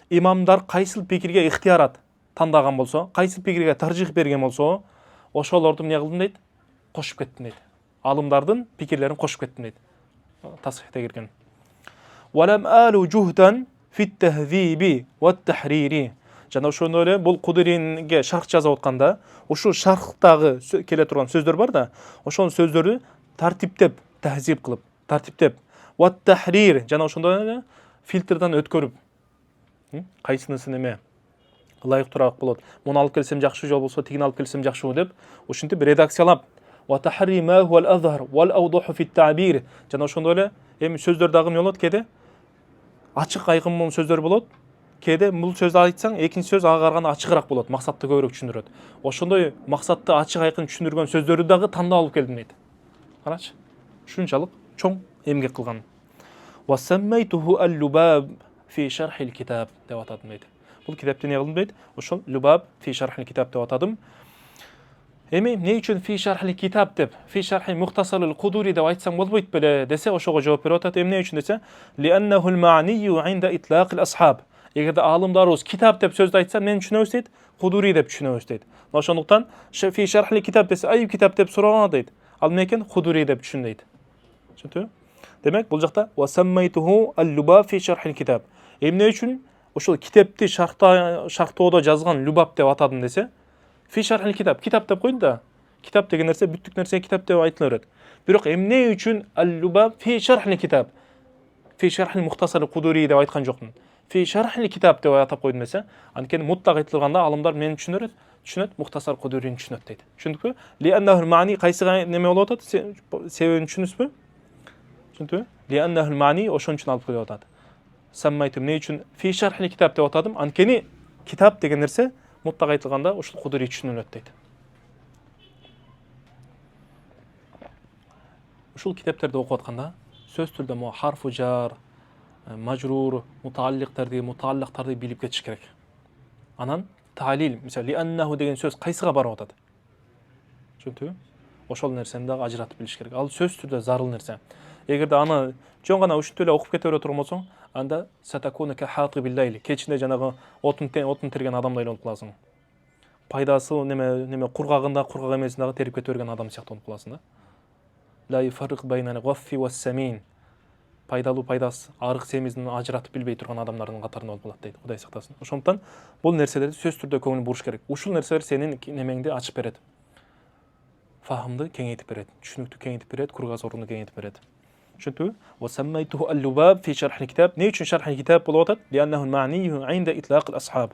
[SPEAKER 1] имамдар кайсыл пикирге ихтиярат тандаган болсо, кайсыл пикирге таржих берген болсо, ошолорду эмне кылдым дейт? Кошуп кеттим дейт. Алымдардын пикирлерин кошуп кеттим дейт. Тасхихте кирген. Валам алу жухдан фит тахдиби ва тахрири. Жана ошондой эле бул Кудуринге шарх жазып атканда, ушул шархтагы келе турган сөздөр бар да, ошол сөздөрдү тартиптеп, тахзиб кылып, тартиптеп, ва тахрир жана ошондой эле фильтрдан өткөрүп, кайсынысы неме ылайыктуураак болот. Муну алып келсем жакшы жол болсо, тигини алып келсем жакшы деп, ушинтип редакциялап وتحري ما هو الأظهر والأوضح في التعبير. Жана ошондой эле эми сөздөр дагы эмне болот? Кээде ачык айкын сөздөр болот. Кээде бул сөздү айтсаң, экинчи сөз ага караганда ачыгыраак болот, максатты көбүрөөк түшүндүрөт. Ошондой максатты ачык айкын түшүндүргөн сөздөрдү дагы тандап алып келдим дейт. Карачы. Ушунчалык чоң эмгек кылган. وسميته اللباب في شرح الكتاب деп атадым дейт. Бул китепти эмне кылдым дейт? Ошол Любаб في شرح الكتاب деп атадым. Эми эмне үчүн фи шархли китаб деп, фи шархи мухтасарул Кудури деп айтсам болбойт беле десе, ошого жооп берип атат. Эмне үчүн десе, лианнаху ал-ма'нию инда итлaq al-ashab. Эгерде алымдарыбыз китап деп сөздү айтса, мен түшүнөбүз дейт, Кудури деп түшүнөбүз дейт. Ошондуктан фи шархли китаб десе, айып китап деп сураган дейт. Ал эмне экен? Кудури деп түшүн дейт. Түшүндүңбү? Демек, бул жакта ва саммайтуху al-Lubab fi sharh al-kitab. Эмне үчүн ошол китепти шархтоодо жазган Любаб деп атадым десе, фи шархил китап, китап деп койду да. Китап деген нерсе бүттүк нерсе китап деп айтыла берет. Бирок эмне үчүн ал-Любаб фи шархил китап, фи шархил мухтасар Кудури деп айткан жокмун. Фи шархил китап деп атап койдум десе, анткени муттак айтылганда алымдар мени түшүнөт, мухтасар Кудурини түшүнөт дейт. Түшүндүкпү? Лианнаху мани кайсы неме болуп атат? Себебин түшүнүпсүзбү? Түшүндүкпү? Лианнаху мани ошон үчүн алып келип атат. Саммайту эмне үчүн фи шархил китап деп атадым? Анткени китап деген нерсе муттак айтылганда ушул Кудури түшүнүлөт дейт. Ушул китептерди окуп атканда сөз түрдө мо харфу жар, мажрур, мутаалликтарды билип кетиш керек. Анан талил, мисалы лианнаху деген сөз кайсыга барып атат? Түшүндүңбү? Ошол нерсени дагы ажыратып билиш керек. Ал сөз түрдө зарыл нерсе. Эгерде аны жөн гана ушинтип эле окуп кете бере турган болсоң, анда сатакуна ка хатибил лайли, кечинде жанагы отун терген адамдай болуп каласың. Пайдасы неме кургагында, кургак эмесин дагы терип кете берген адам сыяктуу болуп каласың да. Ла юфаррик байнал гаффи вас самин. Пайдалуу пайдасы арык семизин ажыратып билбей турган адамдардын катарында болуп калат дейт. Кудай сактасын. Ошондуктан бул нерселерди сөз түрдө көңүл буруш керек. Ушул нерселер сенин немеңди ачып берет. Фахымды кеңейтип берет, түшүнүктү кеңейтип берет, кругозорунду кеңейтип берет. Түшүндүңбү? Ва саммайтуху al-Lubab fi sharh al-kitab. Не үчүн шарх al-kitab болуп атат? Лианнаху al-ма'нию инда итлaq al-ashab.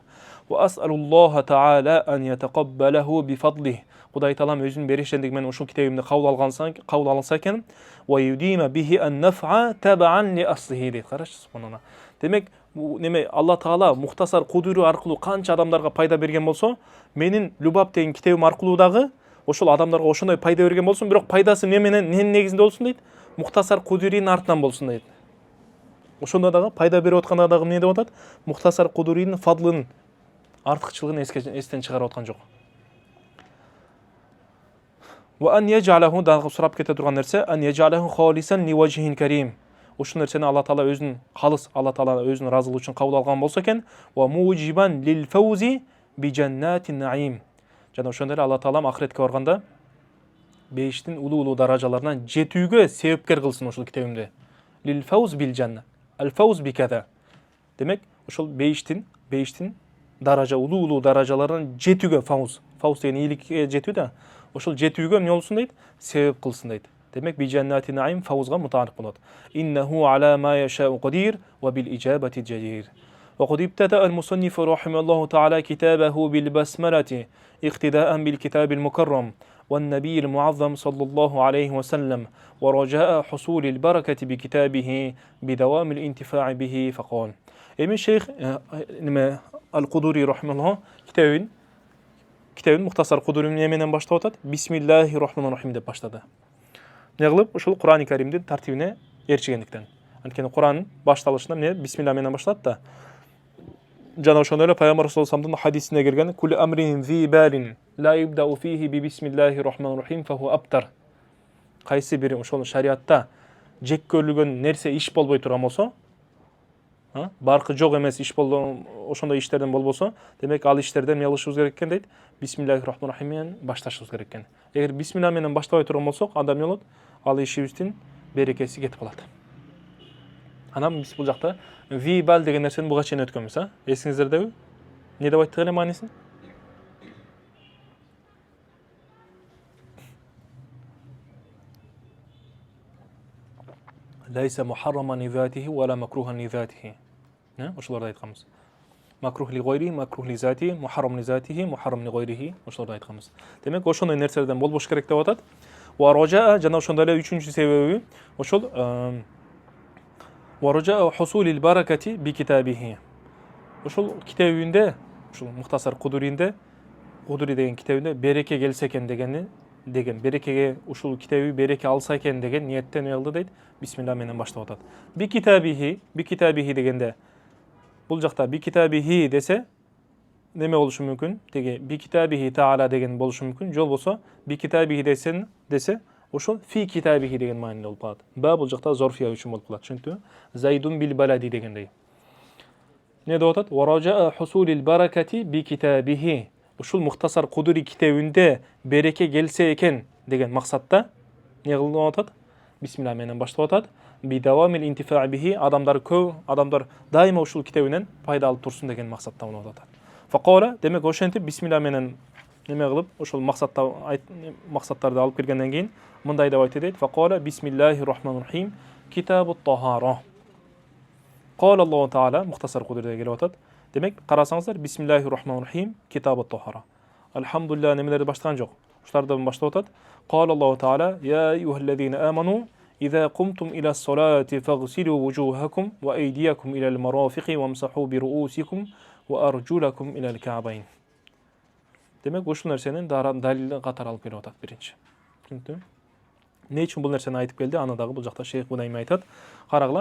[SPEAKER 1] Ва ас'алуллаха та'ала ан ятақаббалаху бифадлих. Кудай таалам өзүнүн беришендиги менен ушул китебимди кабыл алса экен, ва юдима бихи ан-наф'a таб'ан ли аслихи дейт. Карашы, субханалла. Демек, неме Алла таала мухтасар Кудури аркылуу канча адамдарга пайда берген болсо, менин Любаб деген китебим аркылуу дагы ошол адамдарга ошондой пайда берген болсун, бирок пайдасы эмненин негизинде болсун дейт? Мухтасар Кудуринин артынан болсун дейт. Ошондо дагы пайда берип атканда дагы эмне деп атат? Мухтасар Кудуринин фадлын, артыкчылыгын эстен чыгарып аткан жок. Ва ан яжалаху дагы сурап кете турган нерсе, ан яжалаху халисан ли вajhin карим. Ушул нерсени Алла таала өзүнүн халыс, Алла таала өзүнүн разылыгы үчүн кабыл алган болсо экен, ва мужибан лил фаузи би жаннатин наим. Жана ошондой эле Алла таалам ахиретке барганда бейиштин улуу даражаларынан жетүүгө себепкер кылсын ушул китебимди. Лил фауз бил жанна. Ал фауз би када. Демек, ушул бейиштин даража улуу даражаларынан жетүүгө фауз деген ийгиликке жетүү да. Ошол жетүүгө эмне болсун дейт? Себеп кылсын дейт. Демек, би жаннати наим фаузга мутааллык болот. Иннаху ала ма яшау кадир ва бил ижабати джадир. وقد ابتدأ المصنف رحمه الله تعالى كتابه بالبسملة اقتداء بالكتاب المكرم والنبي المعظم صلى الله عليه وسلم ورجاء حصول البركة بكتابه بدوام الانتفاع به فقال. Emin Şeyh Al-Kuduri rahimahullah kitabın Muhtasar Kuduri'nin nemenen başlap atat. Bismillahirrahmanirrahim dep başladı. Ne kılıp uşul Kur'an-ı Kerim'in tartibine erişkendikten. Antkeni Kur'an'ın baştalışında ne Bismillah menen başladı da. Jana ошондой эле Пайгамбар саллаллаху хадисине келген кулли амрин зи балин ла юбдау фихи би бисмиллахир рахманир рахим фаху абтар. Кайсы бири ошол шариатта жек көрүлгөн нерсе иш болбой турган болсо, баркы жок эмес иш ошондой иштерден болбосо, демек ал иштерден эмне кылышыбыз керек экен дейт. Бисмиллахир рахманир рахим менен башташыбыз керек экен. Эгер бисмилlah менен баштабай турган болсок, анда эмне болот? Ал ишибиздин берекеси кетип калат. Анан биз бул жакта вибал деген нерсени буга чейин өткөнбүз, Эсиңиздердеби? Не деп айттык эле маанисин? Лайса мухарраман ли затихи вала макрухан ли затихи. Ошолорду айтканбыз. Макрух ли гойри, макрух ли зати, мухаррам ли затихи, мухаррам ли гойрихи, ошолорду айтканбыз. Демек ошондой нерселерден болбош керек деп атат. Ва ражаа жана ошондой эле үчүнчү себеби ошол ورجاء حصول البركة بكتابه. Ошол китебинде, ошол Мухтасар Кудуринде, Кудури деген китебинде береке келсе экен деген берекеге ушул китеби береке алса экен деген ниеттен алды дейт. Бисмилlah менен баштап атат. Би китабихи дегенде бул жакта би китабихи десе неме болушу мүмкүн? Теге би китабихи таала деген болушу мүмкүн. Жол болсо би китабихи десе ошол фи китабихи деген маанилүү болуп калат. Ба бул жакта зорфия үчүн болуп калат. Түшүндүңбү? Зайдун бил балади дегендей. Не деп атат? Варажаа хусулил баракати би китабихи. Ушул Мухтасар Кудури китебинде береке келсе экен деген максатта не кылып атат? Бисмилlah менен баштап атат. Би давамил интифаа бихи. Адамдар дайыма ушул китебинен пайда алып турсун деген максатта болуп атат. Факала демек ошентип Бисмилlah менен неме кылып ошол максаттарды алып келгенден кийин мындай деп айтты дейт. Факала бисмиллахир рахманир рахим китабут тахара. Кала Аллаху таала Мухтасар Кудурда келип атат. Демек карасаңыздар бисмиллахир рахманир рахим китабут тахара. Алхамдулилlah немелерди баштаган жок. Ушулардан баштап атат. Кала Аллаху таала я айюхаллазина аману إذا قمتم إلى الصلاة فاغسلوا وجوهكم وأيديكم إلى المرافق وامسحوا برؤوسكم وأرجلكم إلى الكعبين. Demek ушул нерсенин далили катары алып келип атат биринчи. Түшүндүңбү? Ne үчүн бул нерсени айтып келди? Аны дагы бул жакта Шейх Гунайми айтат. Карагыла.